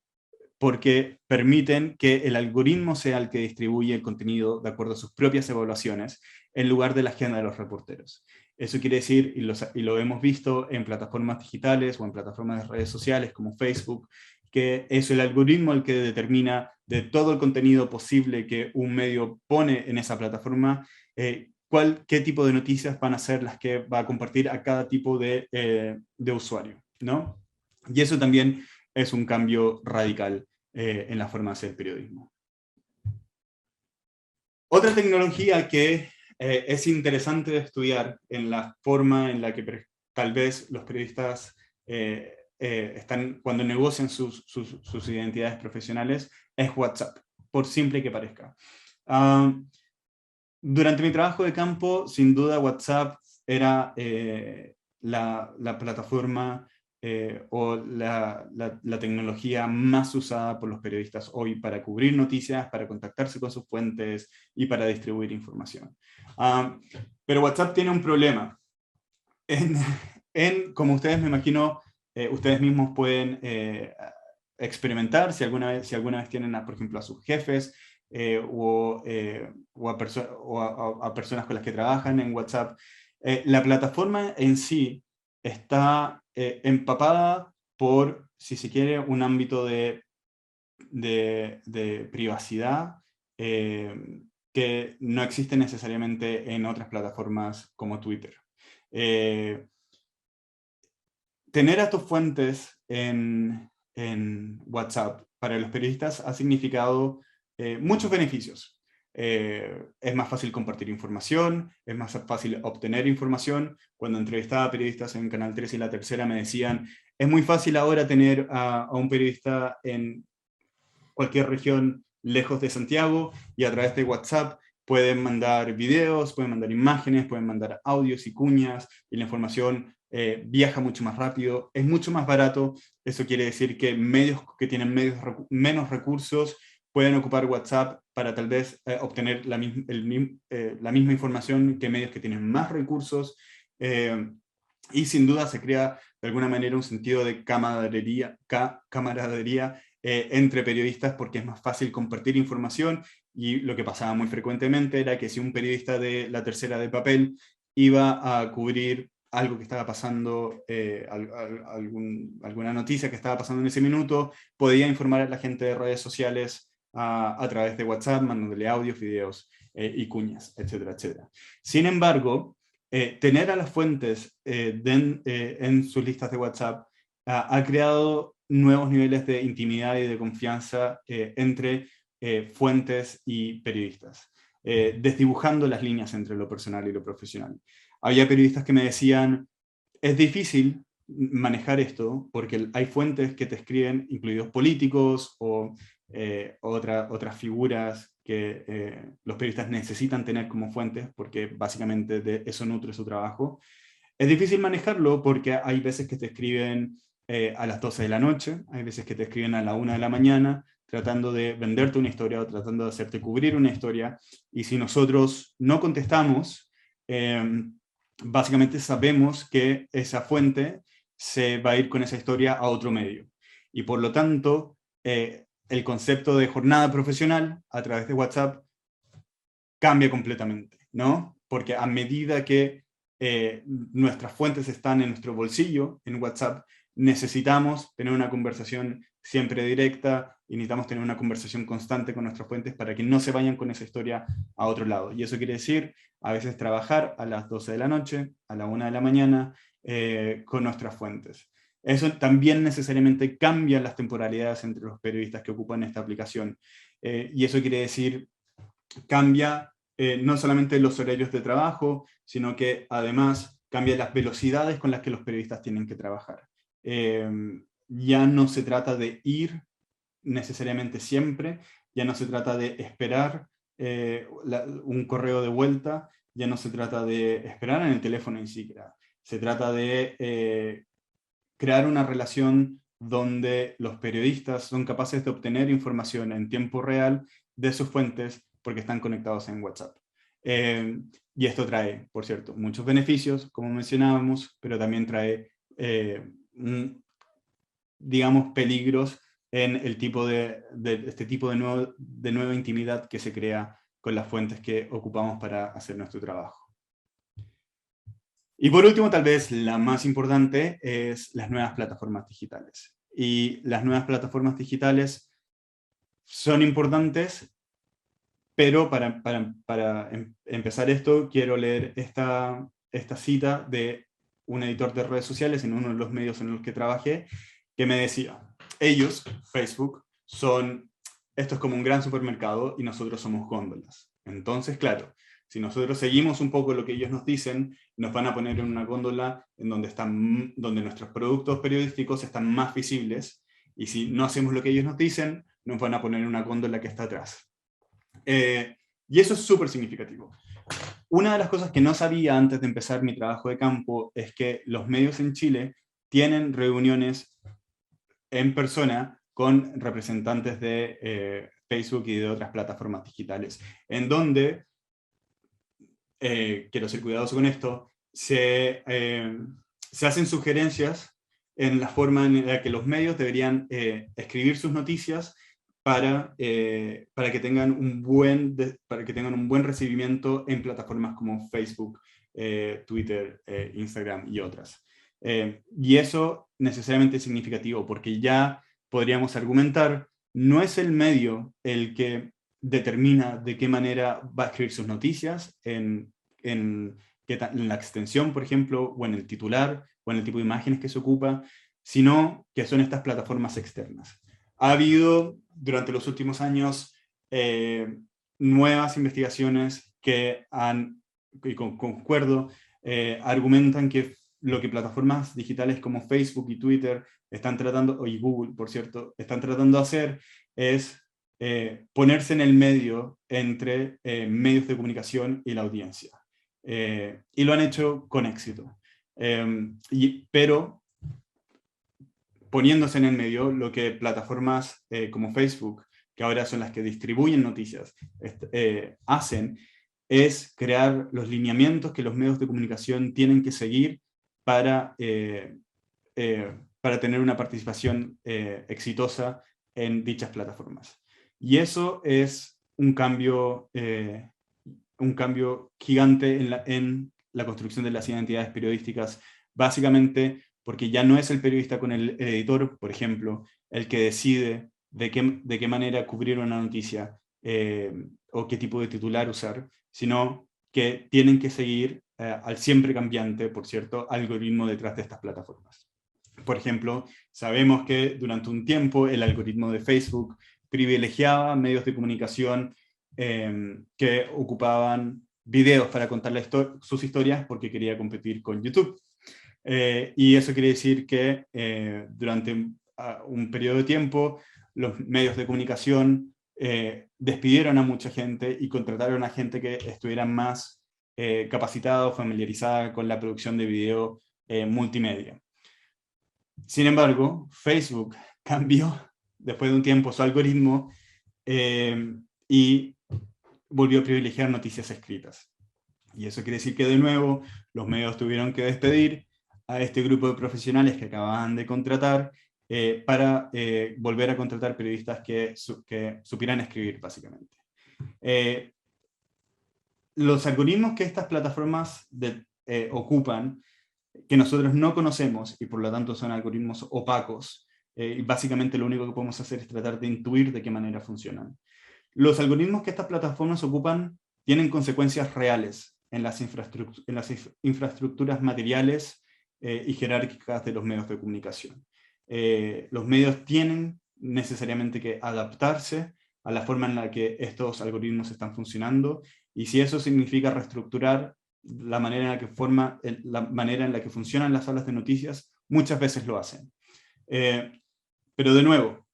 porque permiten que el algoritmo sea el que distribuye el contenido de acuerdo a sus propias evaluaciones, en lugar de la agenda de los reporteros. Eso quiere decir, y lo hemos visto en plataformas digitales o en plataformas de redes sociales como Facebook, que es el algoritmo el que determina de todo el contenido posible que un medio pone en esa plataforma, qué tipo de noticias van a ser las que va a compartir a cada tipo de usuario, ¿no? Y eso también es un cambio radical en la forma de hacer periodismo. Otra tecnología que es interesante de estudiar en la forma en la que tal vez los periodistas están, cuando negocian sus identidades profesionales, es WhatsApp, por simple que parezca. Durante mi trabajo de campo, sin duda WhatsApp era la plataforma o la tecnología más usada por los periodistas hoy para cubrir noticias, para contactarse con sus fuentes y para distribuir información. Pero WhatsApp tiene un problema. Como ustedes me imagino, ustedes mismos pueden experimentar si alguna vez tienen, por ejemplo, a sus jefes o a personas con las que trabajan en WhatsApp. La plataforma en sí está empapada por, si se quiere, un ámbito de privacidad que no existe necesariamente en otras plataformas como Twitter. Tener a tus fuentes en WhatsApp para los periodistas ha significado muchos beneficios. Es más fácil compartir información, es más fácil obtener información. Cuando entrevistaba a periodistas en Canal 3 y La Tercera me decían, Es muy fácil ahora tener a un periodista en cualquier región lejos de Santiago y a través de WhatsApp pueden mandar videos, pueden mandar imágenes, pueden mandar audios y cuñas, y la información viaja mucho más rápido, es mucho más barato. Eso quiere decir que medios que tienen menos recursos pueden ocupar WhatsApp para tal vez obtener la misma información que medios que tienen más recursos, y sin duda se crea de alguna manera un sentido de camaradería entre periodistas, porque es más fácil compartir información. Y lo que pasaba muy frecuentemente era que si un periodista de La Tercera de papel iba a cubrir algo que estaba pasando, alguna noticia que estaba pasando en ese minuto, podía informar a la gente de redes sociales a través de WhatsApp, mandándole audios, videos y cuñas, etcétera, etcétera. Sin embargo, tener a las fuentes en sus listas de WhatsApp ha creado nuevos niveles de intimidad y de confianza entre fuentes y periodistas, desdibujando las líneas entre lo personal y lo profesional. Había periodistas que me decían, es difícil manejar esto porque hay fuentes que te escriben, incluidos políticos o otras figuras que los periodistas necesitan tener como fuentes, porque básicamente de eso nutre su trabajo. Es difícil manejarlo porque hay veces que te escriben a las 12 de la noche, hay veces que te escriben a la 1 de la mañana, tratando de venderte una historia o tratando de hacerte cubrir una historia, y si nosotros no contestamos, básicamente sabemos que esa fuente se va a ir con esa historia a otro medio. Y por lo tanto, el concepto de jornada profesional a través de WhatsApp cambia completamente, ¿no? Porque a medida que nuestras fuentes están en nuestro bolsillo, en WhatsApp, necesitamos tener una conversación siempre directa y necesitamos tener una conversación constante con nuestras fuentes para que no se vayan con esa historia a otro lado. Y eso quiere decir, a veces trabajar a las 12 de la noche, a la 1 de la mañana, con nuestras fuentes. Eso también necesariamente cambia las temporalidades entre los periodistas que ocupan esta aplicación. Y eso quiere decir, cambia no solamente los horarios de trabajo, sino que además cambia las velocidades con las que los periodistas tienen que trabajar. Ya no se trata de ir necesariamente siempre, ya no se trata de esperar un correo de vuelta, ya no se trata de esperar en el teléfono ni siquiera. Se trata de crear una relación donde los periodistas son capaces de obtener información en tiempo real de sus fuentes porque están conectados en WhatsApp. Y esto trae, por cierto, muchos beneficios, como mencionábamos, pero también trae, digamos, peligros en el tipo este tipo de nueva intimidad que se crea con las fuentes que ocupamos para hacer nuestro trabajo. Y por último, tal vez la más importante, es las nuevas plataformas digitales. Y las nuevas plataformas digitales son importantes, pero para empezar esto, quiero leer esta cita de un editor de redes sociales en uno de los medios en los que trabajé, que me decía, ellos, Facebook, esto es como un gran supermercado y nosotros somos góndolas. Entonces, claro, si nosotros seguimos un poco lo que ellos nos dicen, nos van a poner en una góndola en donde nuestros productos periodísticos están más visibles, y si no hacemos lo que ellos nos dicen, nos van a poner en una góndola que está atrás. Y eso es súper significativo. Una de las cosas que no sabía antes de empezar mi trabajo de campo es que los medios en Chile tienen reuniones en persona con representantes de Facebook y de otras plataformas digitales, en donde, quiero ser cuidadoso con esto, se hacen sugerencias en la forma en la que los medios deberían escribir sus noticias para que tengan un buen recibimiento en plataformas como Facebook, Twitter, Instagram y otras. Y eso necesariamente es significativo, porque ya podríamos argumentar, no es el medio el que determina de qué manera va a escribir sus noticias, en la extensión, por ejemplo, o en el titular, o en el tipo de imágenes que se ocupa, sino que son estas plataformas externas. Ha habido durante los últimos años nuevas investigaciones que y concuerdo, argumentan que lo que plataformas digitales como Facebook y Twitter están tratando, y Google, por cierto, están tratando de hacer es ponerse en el medio entre medios de comunicación y la audiencia. Y lo han hecho con éxito. Pero poniéndose en el medio, lo que plataformas como Facebook, que ahora son las que distribuyen noticias, hacen es crear los lineamientos que los medios de comunicación tienen que seguir para tener una participación exitosa en dichas plataformas. Y eso es un cambio gigante en la construcción de las identidades periodísticas, básicamente porque ya no es el periodista con el editor, por ejemplo, el que decide de qué manera cubrir una noticia o qué tipo de titular usar, sino que tienen que seguir al siempre cambiante, por cierto, algoritmo detrás de estas plataformas. Por ejemplo, sabemos que durante un tiempo el algoritmo de Facebook privilegiaba medios de comunicación que ocupaban videos para contar sus historias porque quería competir con YouTube. Y eso quiere decir que durante un periodo de tiempo los medios de comunicación despidieron a mucha gente y contrataron a gente que estuviera más capacitada o familiarizada con la producción de video multimedia. Sin embargo, Facebook cambió después de un tiempo su algoritmo y volvió a privilegiar noticias escritas. Y eso quiere decir que de nuevo los medios tuvieron que despedir a este grupo de profesionales que acababan de contratar para volver a contratar periodistas que supieran escribir, básicamente. Los algoritmos que estas plataformas ocupan, que nosotros no conocemos y por lo tanto son algoritmos opacos, y básicamente lo único que podemos hacer es tratar de intuir de qué manera funcionan. Los algoritmos que estas plataformas ocupan tienen consecuencias reales en las infraestructuras materiales y jerárquicas de los medios de comunicación. Los medios tienen necesariamente que adaptarse a la forma en la que estos algoritmos están funcionando, y si eso significa reestructurar la manera en la que funcionan las salas de noticias, muchas veces lo hacen. Pero de nuevo,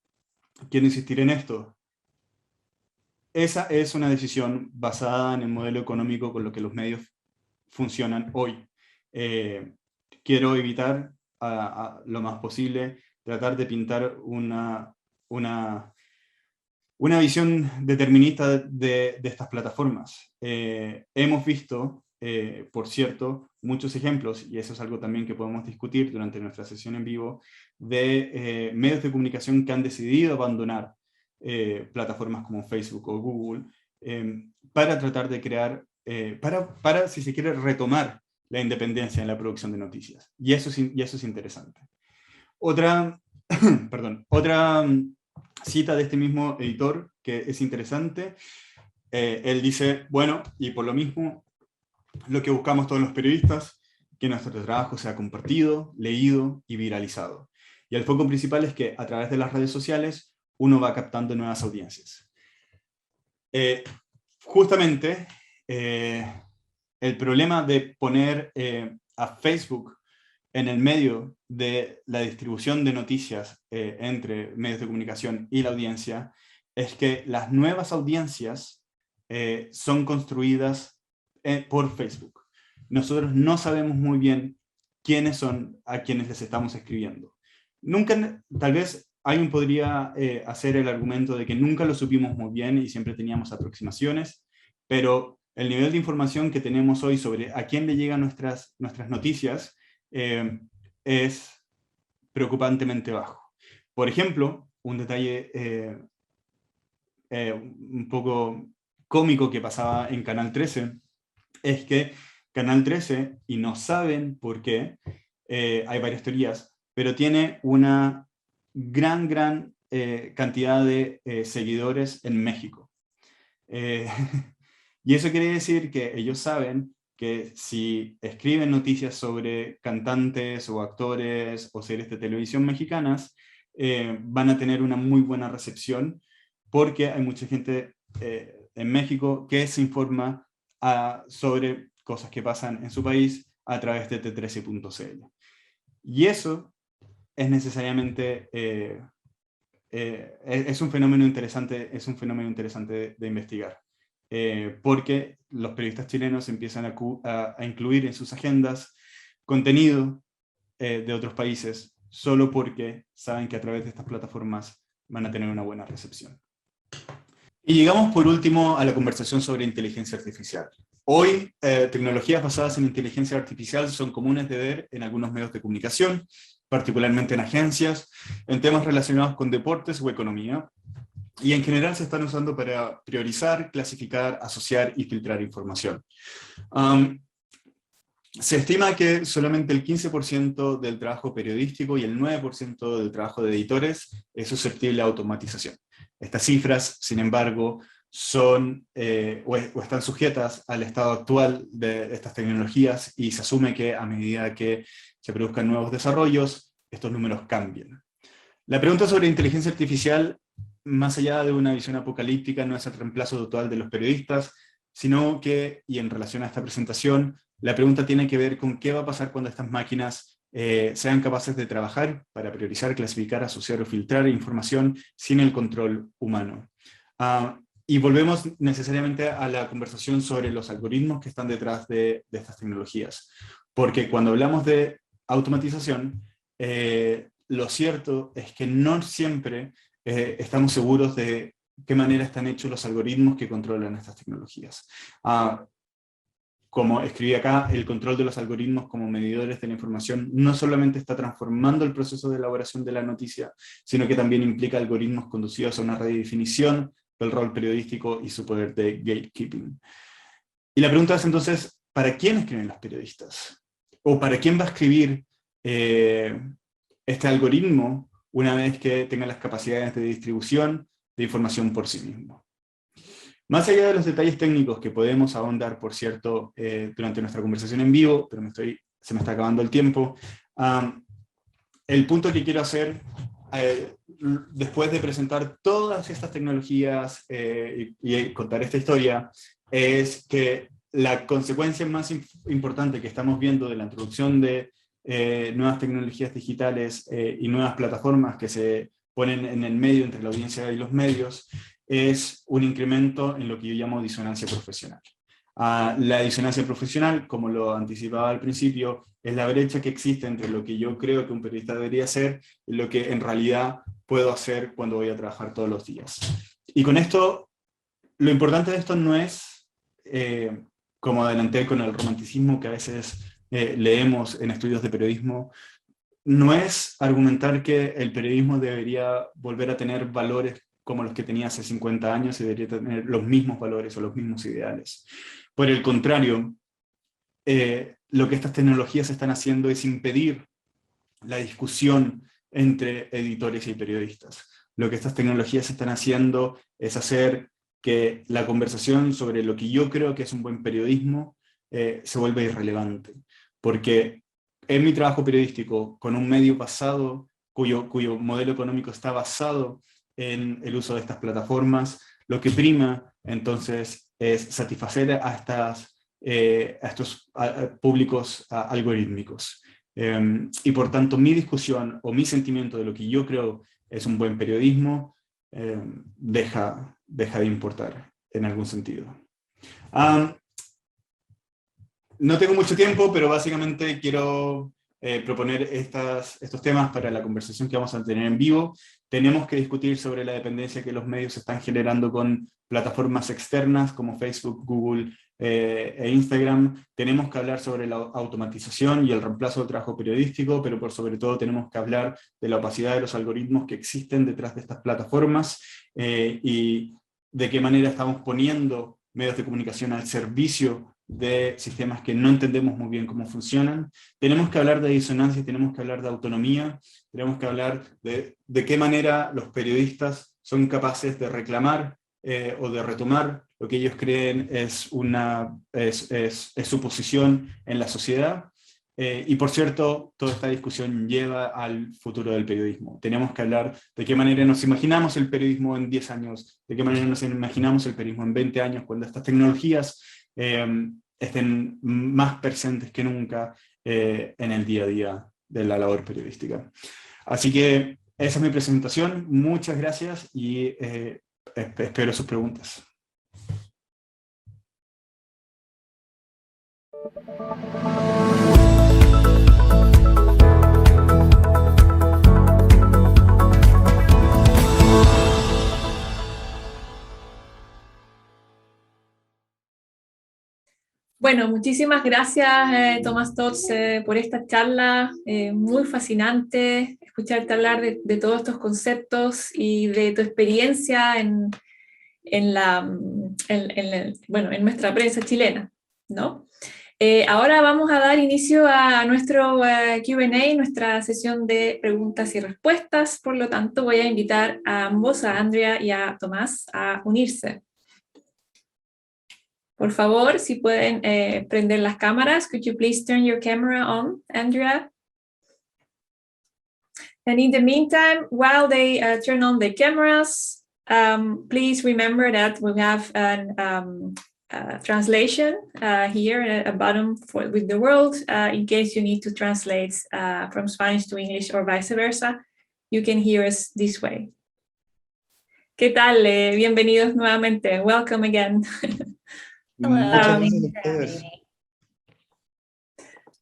quiero insistir en esto. Esa es una decisión basada en el modelo económico con lo que los medios funcionan hoy. Quiero evitar a lo más posible tratar de pintar una visión determinista de estas plataformas. Hemos visto, por cierto, muchos ejemplos, y eso es algo también que podemos discutir durante nuestra sesión en vivo, de medios de comunicación que han decidido abandonar plataformas como Facebook o Google para tratar de crear, para, si se quiere, retomar la independencia en la producción de noticias. Y eso es interesante. Otra cita de este mismo editor que es interesante. Él dice, bueno, y por lo mismo, lo que buscamos todos los periodistas, que nuestro trabajo sea compartido, leído y viralizado. Y el foco principal es que a través de las redes sociales uno va captando nuevas audiencias. Justamente, el problema de poner a Facebook en el medio de la distribución de noticias entre medios de comunicación y la audiencia es que las nuevas audiencias son construidas por Facebook. Nosotros no sabemos muy bien quiénes son a quienes les estamos escribiendo. Tal vez alguien podría hacer el argumento de que nunca lo supimos muy bien y siempre teníamos aproximaciones, pero el nivel de información que tenemos hoy sobre a quién le llegan nuestras noticias es preocupantemente bajo. Por ejemplo, un detalle un poco cómico que pasaba en Canal 13 es que Canal 13, y no saben por qué, hay varias teorías, pero tiene una gran cantidad de seguidores en México. Y eso quiere decir que ellos saben que si escriben noticias sobre cantantes o actores o series de televisión mexicanas, van a tener una muy buena recepción, porque hay mucha gente en México que se informa sobre cosas que pasan en su país a través de t13.cl. Y eso es necesariamente, es un fenómeno interesante de investigar, porque los periodistas chilenos empiezan a incluir en sus agendas contenido de otros países, solo porque saben que a través de estas plataformas van a tener una buena recepción. Y llegamos por último a la conversación sobre inteligencia artificial. Hoy, tecnologías basadas en inteligencia artificial son comunes de ver en algunos medios de comunicación, particularmente en agencias, en temas relacionados con deportes o economía, y en general se están usando para priorizar, clasificar, asociar y filtrar información. Se estima que solamente el 15% del trabajo periodístico y el 9% del trabajo de editores es susceptible a automatización. Estas cifras, sin embargo, son o están sujetas al estado actual de estas tecnologías, y se asume que a medida que se produzcan nuevos desarrollos, estos números cambian. La pregunta sobre inteligencia artificial, más allá de una visión apocalíptica, no es el reemplazo total de los periodistas, sino que, y en relación a esta presentación, la pregunta tiene que ver con qué va a pasar cuando estas máquinas sean capaces de trabajar para priorizar, clasificar, asociar o filtrar información sin el control humano. Y volvemos necesariamente a la conversación sobre los algoritmos que están detrás de estas tecnologías. Porque cuando hablamos de automatización, lo cierto es que no siempre estamos seguros de qué manera están hechos los algoritmos que controlan estas tecnologías. Como escribí acá, el control de los algoritmos como medidores de la información no solamente está transformando el proceso de elaboración de la noticia, sino que también implica algoritmos conducidos a una redefinición del rol periodístico y su poder de gatekeeping. Y la pregunta es entonces, ¿para quién escriben los periodistas? ¿O para quién va a escribir este algoritmo una vez que tenga las capacidades de distribución de información por sí mismo? Más allá de los detalles técnicos que podemos ahondar, por cierto, durante nuestra conversación en vivo, pero se me está acabando el tiempo, el punto que quiero hacer, después de presentar todas estas tecnologías y contar esta historia, es que la consecuencia más importante que estamos viendo de la introducción de nuevas tecnologías digitales y nuevas plataformas que se ponen en el medio entre la audiencia y los medios, es un incremento en lo que yo llamo disonancia profesional. La disonancia profesional, como lo anticipaba al principio, es la brecha que existe entre lo que yo creo que un periodista debería hacer y lo que en realidad puedo hacer cuando voy a trabajar todos los días. Y con esto, lo importante de esto no es, como adelanté con el romanticismo que a veces leemos en estudios de periodismo, no es argumentar que el periodismo debería volver a tener valores como los que tenía hace 50 años y debería tener los mismos valores o los mismos ideales. Por el contrario, lo que estas tecnologías están haciendo es impedir la discusión entre editores y periodistas. Lo que estas tecnologías están haciendo es hacer que la conversación sobre lo que yo creo que es un buen periodismo se vuelva irrelevante. Porque en mi trabajo periodístico, con un medio basado, cuyo modelo económico está basado en el uso de estas plataformas, lo que prima entonces es satisfacer a estos públicos algorítmicos. Y por tanto mi discusión o mi sentimiento de lo que yo creo es un buen periodismo deja de importar en algún sentido. No tengo mucho tiempo, pero básicamente quiero proponer estos temas para la conversación que vamos a tener en vivo. Tenemos que discutir sobre la dependencia que los medios están generando con plataformas externas como Facebook, Google e Instagram. Tenemos que hablar sobre la automatización y el reemplazo del trabajo periodístico, pero por sobre todo tenemos que hablar de la opacidad de los algoritmos que existen detrás de estas plataformas y de qué manera estamos poniendo medios de comunicación al servicio de sistemas que no entendemos muy bien cómo funcionan. Tenemos que hablar de disonancia, tenemos que hablar de autonomía, tenemos que hablar de qué manera los periodistas son capaces de reclamar o de retomar lo que ellos creen es su posición en la sociedad. Y por cierto, toda esta discusión lleva al futuro del periodismo. Tenemos que hablar de qué manera nos imaginamos el periodismo en 10 años, de qué manera nos imaginamos el periodismo en 20 años, cuando estas tecnologías estén más presentes que nunca en el día a día de la labor periodística. Así que esa es mi presentación, muchas gracias y espero sus preguntas. Bueno, muchísimas gracias, Tomás Tots, por esta charla muy fascinante, escucharte hablar de todos estos conceptos y de tu experiencia en nuestra prensa chilena, ¿no? Ahora vamos a dar inicio a nuestro Q&A, nuestra sesión de preguntas y respuestas, por lo tanto voy a invitar a ambos, a Andrea y a Tomás, a unirse. Por favor, si pueden prender las cámaras, could you please turn your camera on, Andrea? And in the meantime, while they turn on the cameras, please remember that we have a translation here at the bottom with the world. In case you need to translate from Spanish to English or vice versa, you can hear us this way. ¿Qué tal? Bienvenidos nuevamente. Welcome again. Hello.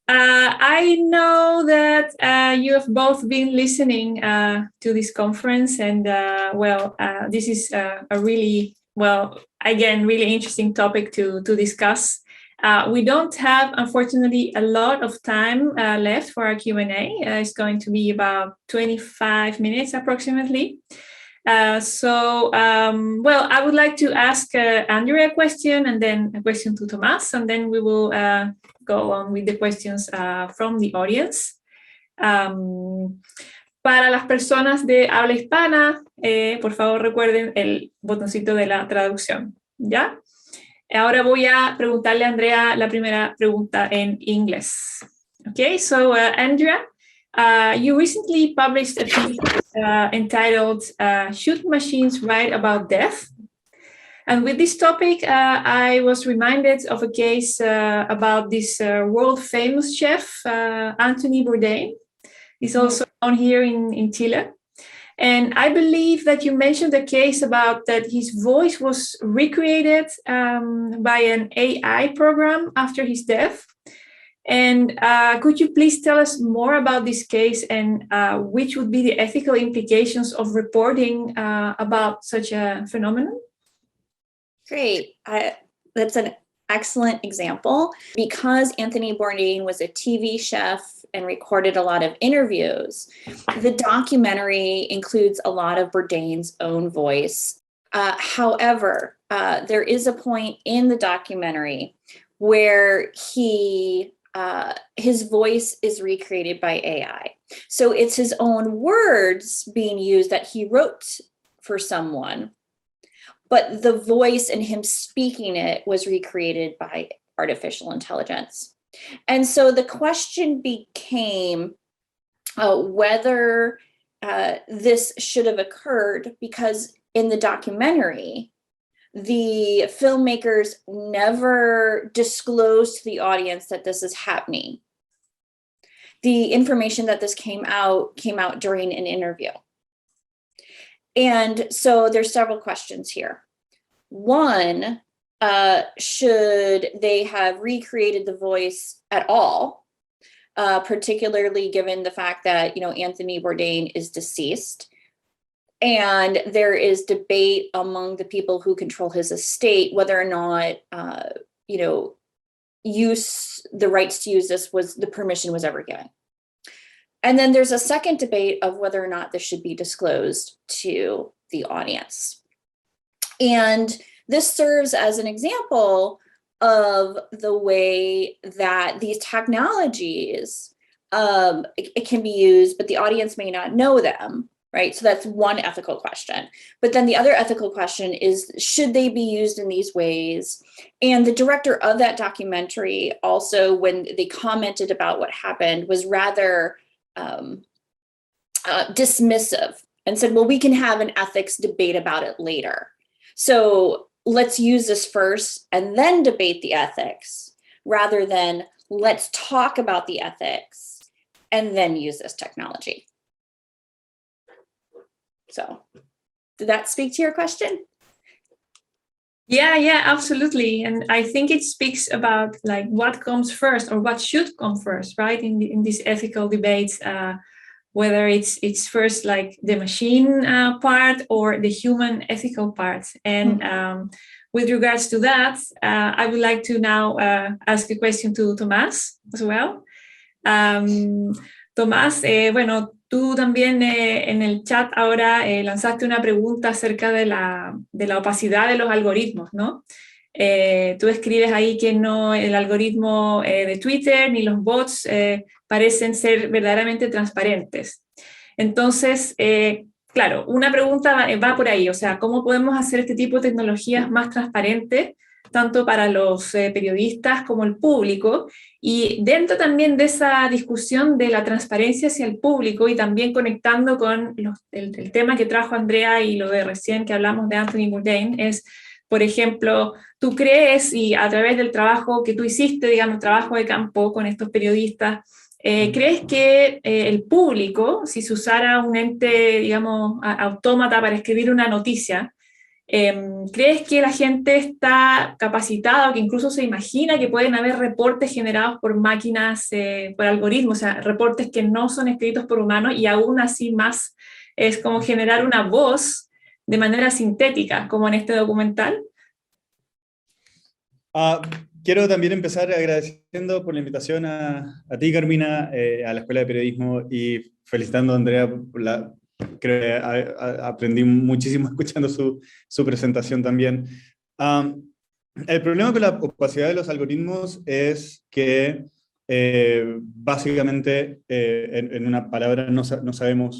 I know that you have both been listening to this conference, and this is a really, really interesting topic to discuss. We don't have, unfortunately, a lot of time left for our Q&A. It's going to be about 25 minutes approximately. I would like to ask Andrea a question and then a question to Tomás, and then we will go on with the questions from the audience. Para las personas de habla hispana, por favor recuerden el botoncito de la traducción, ¿ya? Ahora voy a preguntarle a Andrea la primera pregunta en inglés. Okay, so Andrea, you recently published a piece entitled Should Machines Write About Death? And with this topic, I was reminded of a case about this world-famous chef, Anthony Bourdain. He's also on here in Chile. And I believe that you mentioned a case about that his voice was recreated by an AI program after his death. And could you please tell us more about this case and which would be the ethical implications of reporting about such a phenomenon? Great. That's an excellent example. Because Anthony Bourdain was a TV chef and recorded a lot of interviews, the documentary includes a lot of Bourdain's own voice. However, there is a point in the documentary where his voice is recreated by AI. So it's his own words being used that he wrote for someone, but the voice and him speaking it was recreated by artificial intelligence. And so the question became whether this should have occurred, because in the documentary, the filmmakers never disclosed to the audience that this is happening. The information that this came out during an interview. And so there's several questions here. One, should they have recreated the voice at all, particularly given the fact that, Anthony Bourdain is deceased? And there is debate among the people who control his estate whether or not, the rights to use this the permission was ever given. And then there's a second debate of whether or not this should be disclosed to the audience. And this serves as an example of the way that these technologies, it can be used, but the audience may not know them. Right? So that's one ethical question. But then the other ethical question is, should they be used in these ways? And the director of that documentary also, when they commented about what happened, was rather dismissive and said, well, we can have an ethics debate about it later. So let's use this first and then debate the ethics. rather than let's talk about the ethics and then use this technology. So, did that speak to your question? Yeah, absolutely. And I think it speaks about like what comes first or what should come first, right? In these ethical debates, whether it's first like the machine part or the human ethical part. And with regards to that, I would like to now ask a question to Tomás as well. Tomás, bueno, tú también en el chat ahora lanzaste una pregunta acerca de la opacidad de los algoritmos, ¿no? Tú escribes ahí que no, el algoritmo de Twitter ni los bots parecen ser verdaderamente transparentes. Entonces, claro, una pregunta va por ahí, o sea, ¿cómo podemos hacer este tipo de tecnologías más transparentes, tanto para los periodistas como el público? Y dentro también de esa discusión de la transparencia hacia el público y también conectando con el tema que trajo Andrea y lo de recién que hablamos de Anthony Bourdain, es, por ejemplo, tú crees, y a través del trabajo que tú hiciste, digamos, trabajo de campo con estos periodistas, ¿crees que el público, si se usara un ente, digamos, autómata para escribir una noticia, ¿crees que la gente está capacitada o que incluso se imagina que pueden haber reportes generados por máquinas, por algoritmos, o sea, reportes que no son escritos por humanos y aún así más es como generar una voz de manera sintética, como en este documental? Quiero también empezar agradeciendo por la invitación a ti, Carmina, a la Escuela de Periodismo, y felicitando a Andrea por creo que aprendí muchísimo escuchando su presentación también. El problema con la opacidad de los algoritmos es que básicamente, en una palabra, no sabemos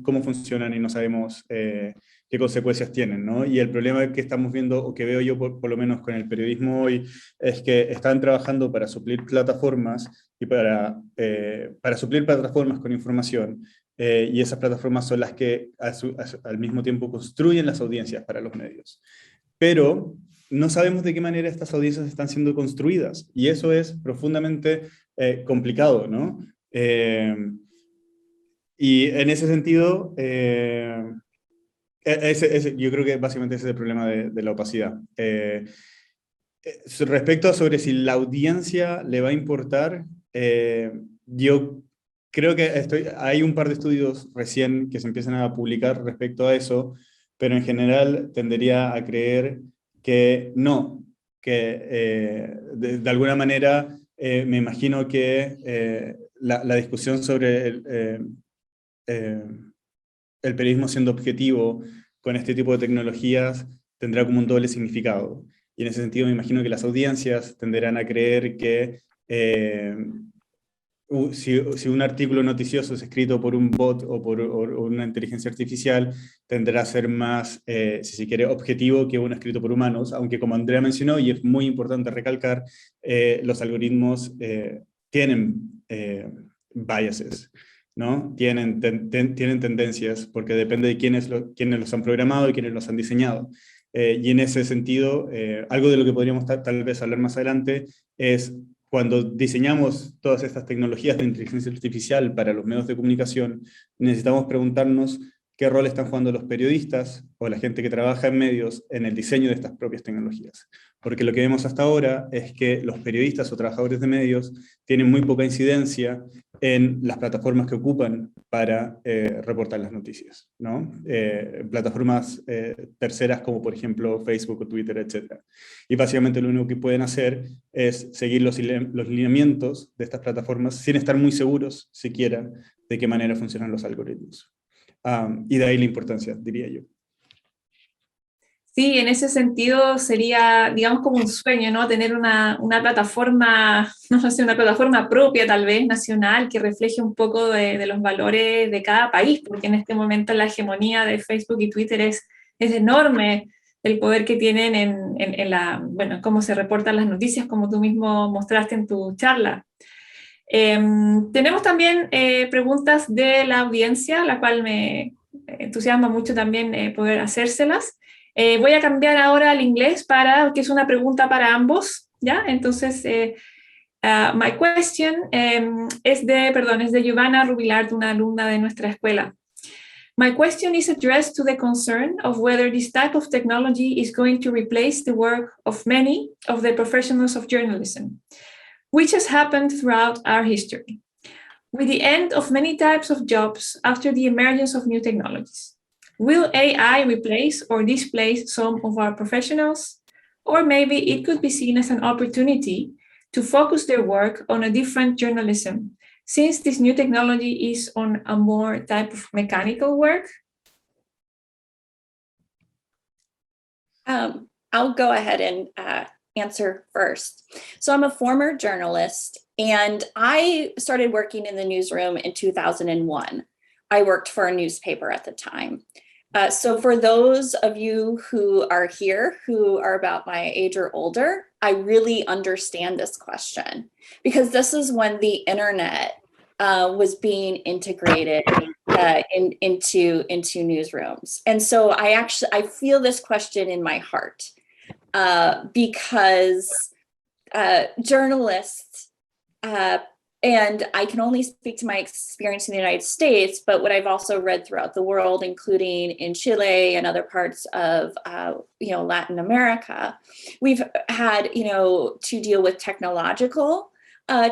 cómo funcionan y no sabemos qué consecuencias tienen, ¿no? Y el problema que estamos viendo, o que veo yo por lo menos con el periodismo hoy, es que están trabajando para suplir plataformas y para suplir plataformas con información, y esas plataformas son las que al mismo tiempo construyen las audiencias para los medios. Pero no sabemos de qué manera estas audiencias están siendo construidas, y eso es profundamente complicado, ¿no? Y en ese sentido, yo creo que básicamente ese es el problema de la opacidad. Respecto a sobre si la audiencia le va a importar, yo creo que hay un par de estudios recién que se empiezan a publicar respecto a eso, pero en general tendería a creer que no, que de alguna manera me imagino que la discusión sobre el periodismo siendo objetivo con este tipo de tecnologías tendrá como un doble significado. Y en ese sentido me imagino que las audiencias tenderán a creer que si un artículo noticioso es escrito por un bot o por una inteligencia artificial, tendrá a ser más, si se quiere, objetivo que uno escrito por humanos, aunque como Andrea mencionó, y es muy importante recalcar, los algoritmos tienen biases, ¿no? Tienen tendencias, porque depende de quiénes los han programado y quiénes los han diseñado. Y en ese sentido, algo de lo que podríamos tal vez hablar más adelante es cuando diseñamos todas estas tecnologías de inteligencia artificial para los medios de comunicación, necesitamos preguntarnos qué rol están jugando los periodistas o la gente que trabaja en medios en el diseño de estas propias tecnologías. Porque lo que vemos hasta ahora es que los periodistas o trabajadores de medios tienen muy poca incidencia en las plataformas que ocupan para reportar las noticias, ¿no? Plataformas terceras como por ejemplo Facebook o Twitter, etc. Y básicamente lo único que pueden hacer es seguir los lineamientos de estas plataformas sin estar muy seguros siquiera de qué manera funcionan los algoritmos. Y de ahí la importancia, diría yo. Sí, en ese sentido sería, digamos, como un sueño, ¿no? Tener una plataforma, no sé, una plataforma propia tal vez, nacional, que refleje un poco de los valores de cada país, porque en este momento la hegemonía de Facebook y Twitter es enorme, el poder que tienen en cómo se reportan las noticias, como tú mismo mostraste en tu charla. Tenemos también preguntas de la audiencia, la cual me entusiasma mucho también poder hacérselas. Voy a cambiar ahora al inglés que es una pregunta para ambos. ¿ya? Entonces, my question es de Giovanna Rubilar, una alumna de nuestra escuela. My question is addressed to the concern of whether this type of technology is going to replace the work of many of the professionals of journalism, which has happened throughout our history, with the end of many types of jobs after the emergence of new technologies. Will AI replace or displace some of our professionals? Or maybe it could be seen as an opportunity to focus their work on a different journalism, since this new technology is on a more type of mechanical work? I'll go ahead and answer first. So I'm a former journalist, and I started working in the newsroom in 2001. I worked for a newspaper at the time. So for those of you who are here, who are about my age or older, I really understand this question, because this is when the internet was being integrated into newsrooms. And so I feel this question in my heart, because journalists, and I can only speak to my experience in the United States, but what I've also read throughout the world, including in Chile and other parts of Latin America, we've had to deal with technological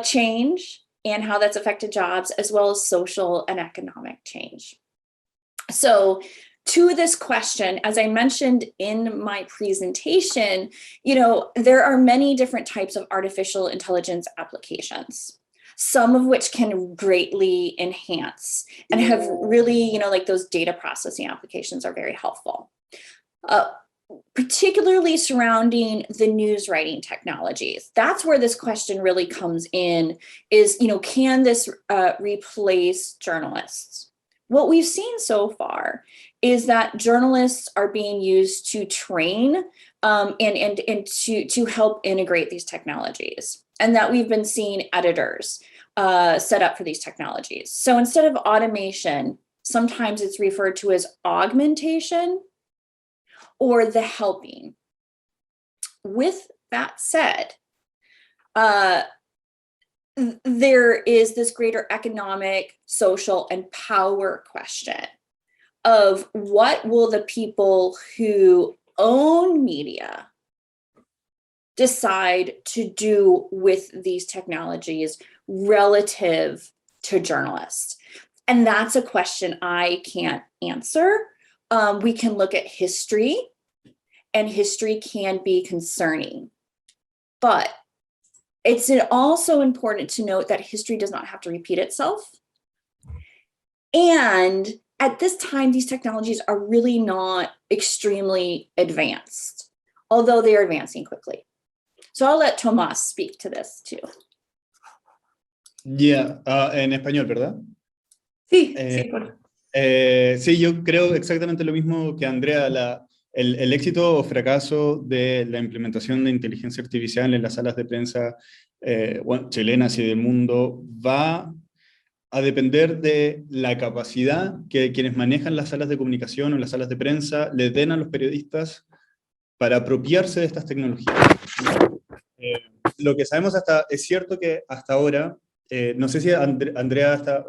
change and how that's affected jobs, as well as social and economic change. So to this question, as I mentioned in my presentation, there are many different types of artificial intelligence applications, some of which can greatly enhance and have really, like those data processing applications are very helpful. Particularly surrounding the news writing technologies. That's where this question really comes in, is, can this replace journalists? What we've seen so far is that journalists are being used to train and to help integrate these technologies, and that we've been seeing editors set up for these technologies. So instead of automation, sometimes it's referred to as augmentation or the helping. With that said, there is this greater economic, social, and power question of what will the people who own media decide to do with these technologies relative to journalists? And that's a question I can't answer. We can look at history, and history can be concerning. But it's also important to note that history does not have to repeat itself. And at this time, these technologies are really not extremely advanced, although they are advancing quickly. So I'll let Tomás speak to this too. Yeah, en español, ¿verdad? Sí, sí, por... Sí, yo creo exactamente lo mismo que Andrea. El éxito o fracaso de la implementación de inteligencia artificial en las salas de prensa chilenas y del mundo va a depender de la capacidad que quienes manejan las salas de comunicación o las salas de prensa le den a los periodistas para apropiarse de estas tecnologías. Lo que sabemos es cierto que hasta ahora, no sé si Andrea está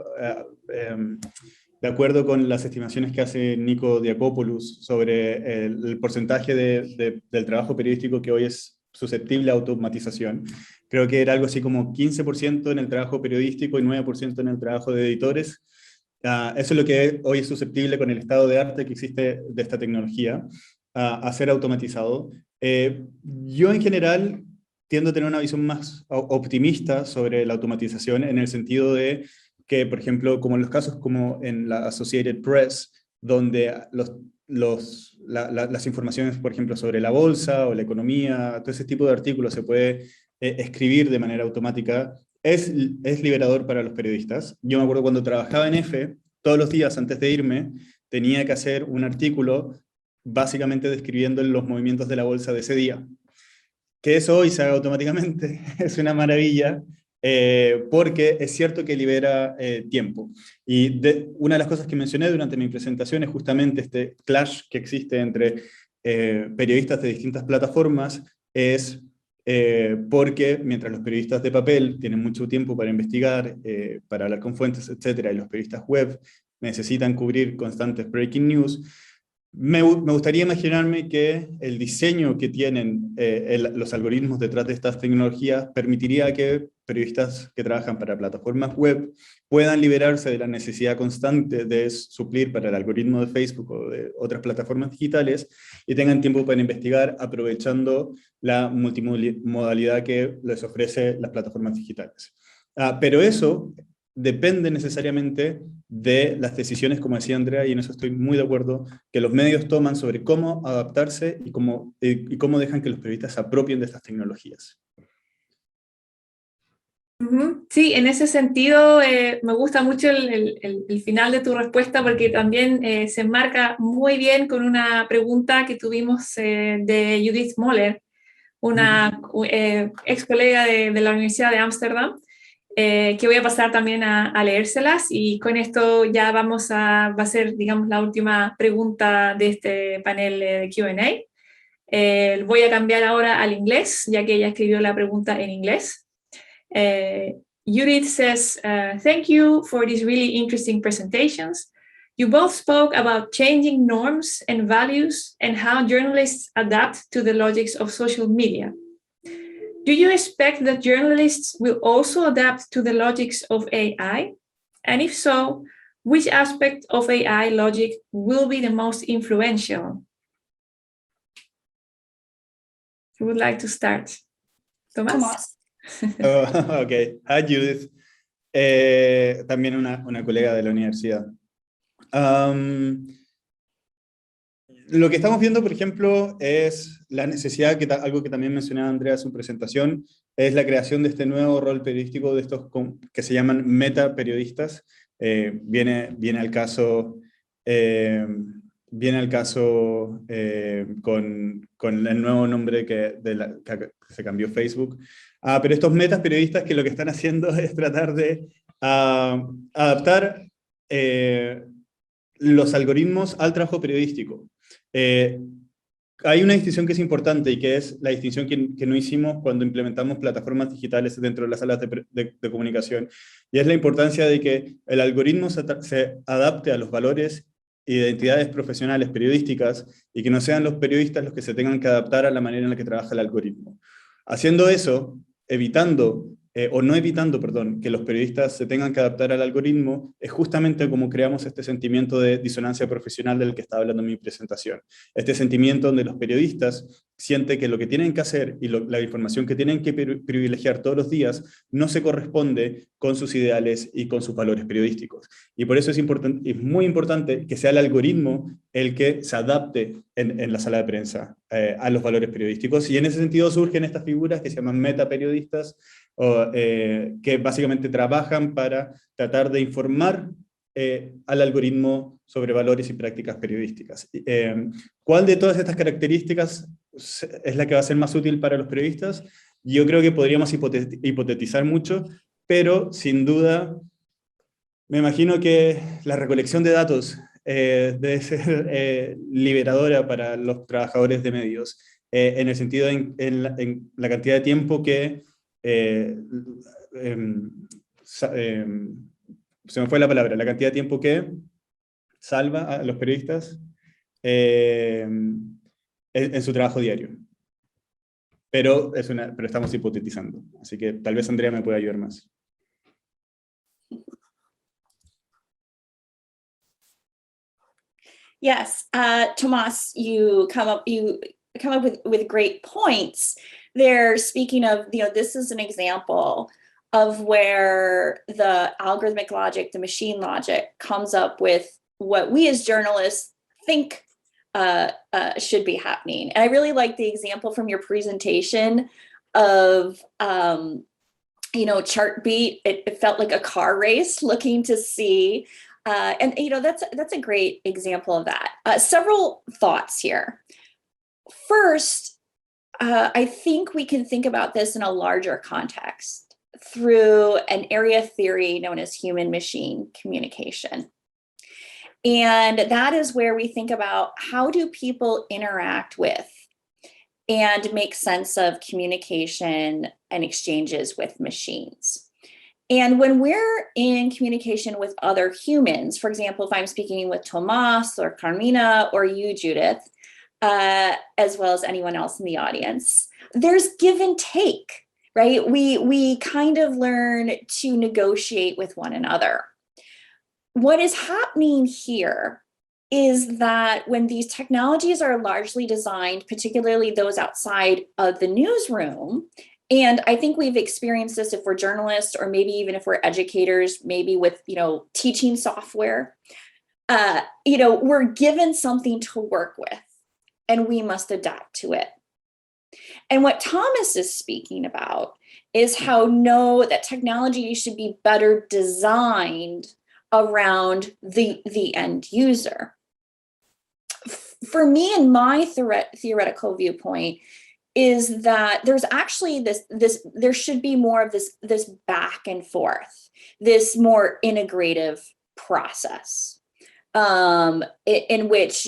de acuerdo con las estimaciones que hace Nico Diakopoulos sobre el porcentaje del trabajo periodístico que hoy es susceptible a automatización. Creo que era algo así como 15% en el trabajo periodístico y 9% en el trabajo de editores. Eso es lo que hoy es susceptible con el estado de arte que existe de esta tecnología, a ser automatizado. Yo en general tiendo a tener una visión más optimista sobre la automatización, en el sentido de que, por ejemplo, como en los casos como en la Associated Press, donde las informaciones, por ejemplo, sobre la bolsa o la economía, todo ese tipo de artículos se puede escribir de manera automática, es liberador para los periodistas. Yo me acuerdo cuando trabajaba en EFE, todos los días antes de irme, tenía que hacer un artículo básicamente describiendo los movimientos de la bolsa de ese día. Que eso hoy se haga automáticamente es una maravilla, porque es cierto que libera tiempo. Y una de las cosas que mencioné durante mi presentación es justamente este clash que existe entre periodistas de distintas plataformas, es porque mientras los periodistas de papel tienen mucho tiempo para investigar, para hablar con fuentes, etcétera, y los periodistas web necesitan cubrir constantes breaking news, me gustaría imaginarme que el diseño que tienen los algoritmos detrás de estas tecnologías permitiría que periodistas que trabajan para plataformas web puedan liberarse de la necesidad constante de suplir para el algoritmo de Facebook o de otras plataformas digitales y tengan tiempo para investigar aprovechando la multimodalidad que les ofrece las plataformas digitales. Pero eso depende necesariamente de las decisiones, como decía Andrea, y en eso estoy muy de acuerdo, que los medios toman sobre cómo adaptarse y cómo dejan que los periodistas se apropien de estas tecnologías. Sí, en ese sentido me gusta mucho el final de tu respuesta porque también se enmarca muy bien con una pregunta que tuvimos de Judith Moller, una ex colega de la Universidad de Ámsterdam, que voy a pasar también a leérselas, y con esto ya va a ser, digamos, la última pregunta de este panel de Q&A. Voy a cambiar ahora al inglés, ya que ella escribió la pregunta en inglés. Judith says, thank you for these really interesting presentations. You both spoke about changing norms and values and how journalists adapt to the logics of social media. Do you expect that journalists will also adapt to the logics of AI? And if so, which aspect of AI logic will be the most influential? Who would like to start? Tomás. Ok, hi Judith, también una colega de la universidad. Lo que estamos viendo, por ejemplo, es la necesidad, algo que también mencionaba Andrea en su presentación, es la creación de este nuevo rol periodístico de estos que se llaman metaperiodistas. Viene al caso con el nuevo nombre que se cambió Facebook. Pero estos metaperiodistas que lo que están haciendo es tratar de adaptar los algoritmos al trabajo periodístico. Hay una distinción que es importante y que es la distinción que no hicimos cuando implementamos plataformas digitales dentro de las salas de comunicación, y es la importancia de que el algoritmo se adapte a los valores e identidades profesionales periodísticas y que no sean los periodistas los que se tengan que adaptar a la manera en la que trabaja el algoritmo. Haciendo eso, no evitando, que los periodistas se tengan que adaptar al algoritmo, es justamente como creamos este sentimiento de disonancia profesional del que estaba hablando en mi presentación. Este sentimiento donde los periodistas sienten que lo que tienen que hacer y la información que tienen que privilegiar todos los días no se corresponde con sus ideales y con sus valores periodísticos. Y por eso es muy importante que sea el algoritmo el que se adapte en la sala de prensa a los valores periodísticos. Y en ese sentido surgen estas figuras que se llaman metaperiodistas, que básicamente trabajan para tratar de informar al algoritmo sobre valores y prácticas periodísticas. ¿Cuál de todas estas características es la que va a ser más útil para los periodistas? Yo creo que podríamos hipotetizar mucho, pero sin duda me imagino que la recolección de datos debe ser liberadora para los trabajadores de medios, en el sentido en la cantidad de tiempo que se me fue la palabra, la cantidad de tiempo que salva a los periodistas en su trabajo diario. Pero estamos hipotetizando, así que tal vez Andrea me pueda ayudar más. Yes, Tomás, you come up with great points. They're speaking of, this is an example of where the algorithmic logic, the machine logic, comes up with what we as journalists think should be happening. And I really like the example from your presentation of, Chartbeat. It felt like a car race, looking to see, and that's a great example of that. Several thoughts here. First, I think we can think about this in a larger context through an area theory known as human-machine communication. And that is where we think about how do people interact with and make sense of communication and exchanges with machines. And when we're in communication with other humans, for example, if I'm speaking with Tomas or Carmina or you, Judith, as well as anyone else in the audience, there's give and take, right? We kind of learn to negotiate with one another. What is happening here is that when these technologies are largely designed, particularly those outside of the newsroom, and I think we've experienced this if we're journalists, or maybe even if we're educators, maybe with, teaching software, we're given something to work with and we must adapt to it. And what Thomas is speaking about is how that technology should be better designed around the end user. For me, and my theoretical viewpoint is that there's actually there should be more of this back and forth, this more integrative process in which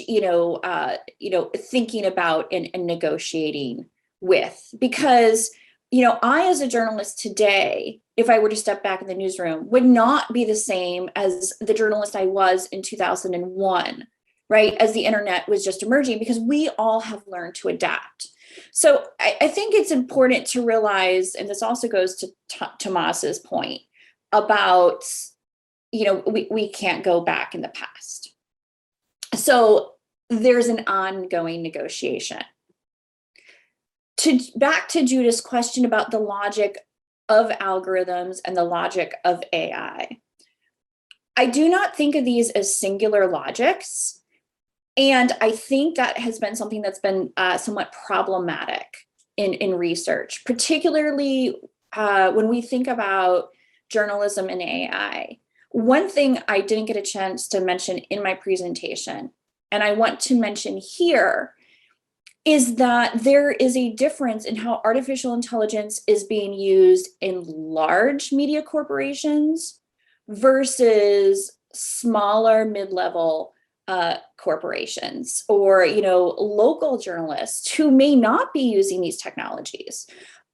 thinking about and negotiating with, because I, as a journalist today, if I were to step back in the newsroom, would not be the same as the journalist I was in 2001, right? As the internet was just emerging, because we all have learned to adapt. So I think it's important to realize, and this also goes to Tomas's point about, we can't go back in the past. So there's an ongoing negotiation. Back to Judith's question about the logic of algorithms and the logic of AI. I do not think of these as singular logics. And I think that has been something that's been somewhat problematic in research, particularly when we think about journalism and AI. One thing I didn't get a chance to mention in my presentation, and I want to mention here, is that there is a difference in how artificial intelligence is being used in large media corporations versus smaller mid-level corporations or local journalists who may not be using these technologies.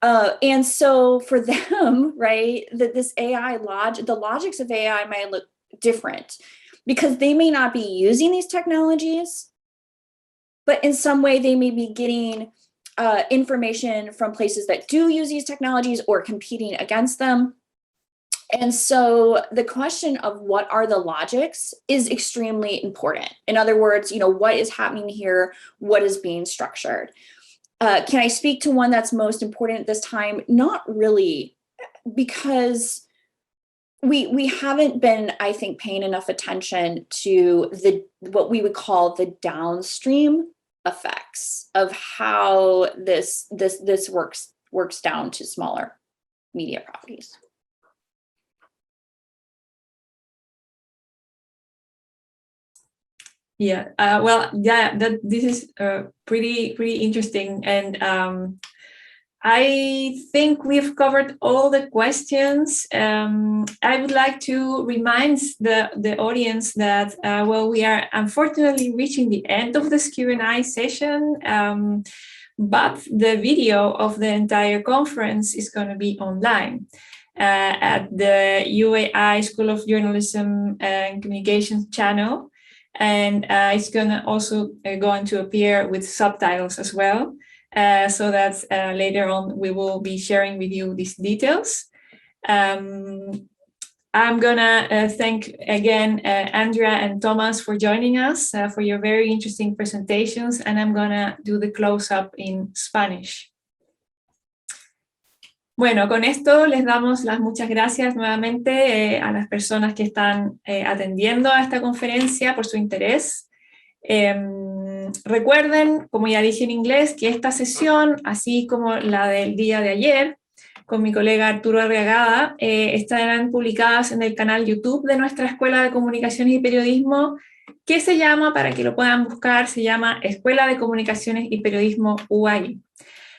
And so for them, right, that this AI the logics of AI might look different because they may not be using these technologies, but in some way they may be getting information from places that do use these technologies or competing against them. And so the question of what are the logics is extremely important. In other words, what is happening here? What is being structured? Can I speak to one that's most important at this time? Not really, because we haven't been, I think, paying enough attention to what we would call the downstream effects of how this works down to smaller media properties. Yeah, this is pretty interesting, and I think we've covered all the questions. I would like to remind the audience that we are unfortunately reaching the end of this Q&A session, but the video of the entire conference is going to be online at the UAI School of Journalism and Communications channel. And it's going to appear with subtitles as well, so that later on we will be sharing with you these details. I'm gonna thank again Andrea and Thomas for joining us for your very interesting presentations, and I'm gonna do the close-up in Spanish. Bueno, con esto les damos las muchas gracias nuevamente a las personas que están atendiendo a esta conferencia por su interés. Recuerden, como ya dije en inglés, que esta sesión, así como la del día de ayer, con mi colega Arturo Arriagada, estarán publicadas en el canal YouTube de nuestra Escuela de Comunicaciones y Periodismo, que se llama, para que lo puedan buscar, se llama Escuela de Comunicaciones y Periodismo UAI.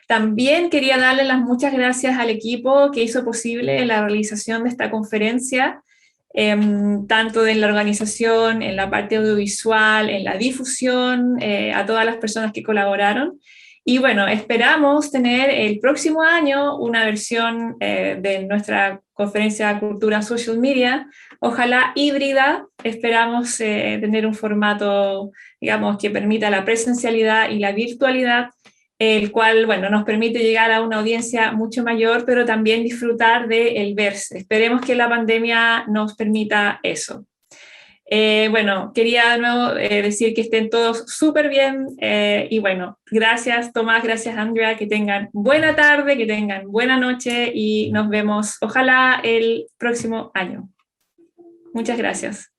También quería darle las muchas gracias al equipo que hizo posible la realización de esta conferencia, tanto en la organización, en la parte audiovisual, en la difusión, a todas las personas que colaboraron. Y bueno, esperamos tener el próximo año una versión de nuestra conferencia Cultura Social Media, ojalá híbrida. Esperamos tener un formato, digamos, que permita la presencialidad y la virtualidad, el cual, bueno, nos permite llegar a una audiencia mucho mayor, pero también disfrutar del verse. Esperemos que la pandemia nos permita eso. Bueno, quería de nuevo decir que estén todos súper bien y bueno, gracias Tomás, gracias Andrea, que tengan buena tarde, que tengan buena noche y nos vemos ojalá el próximo año. Muchas gracias.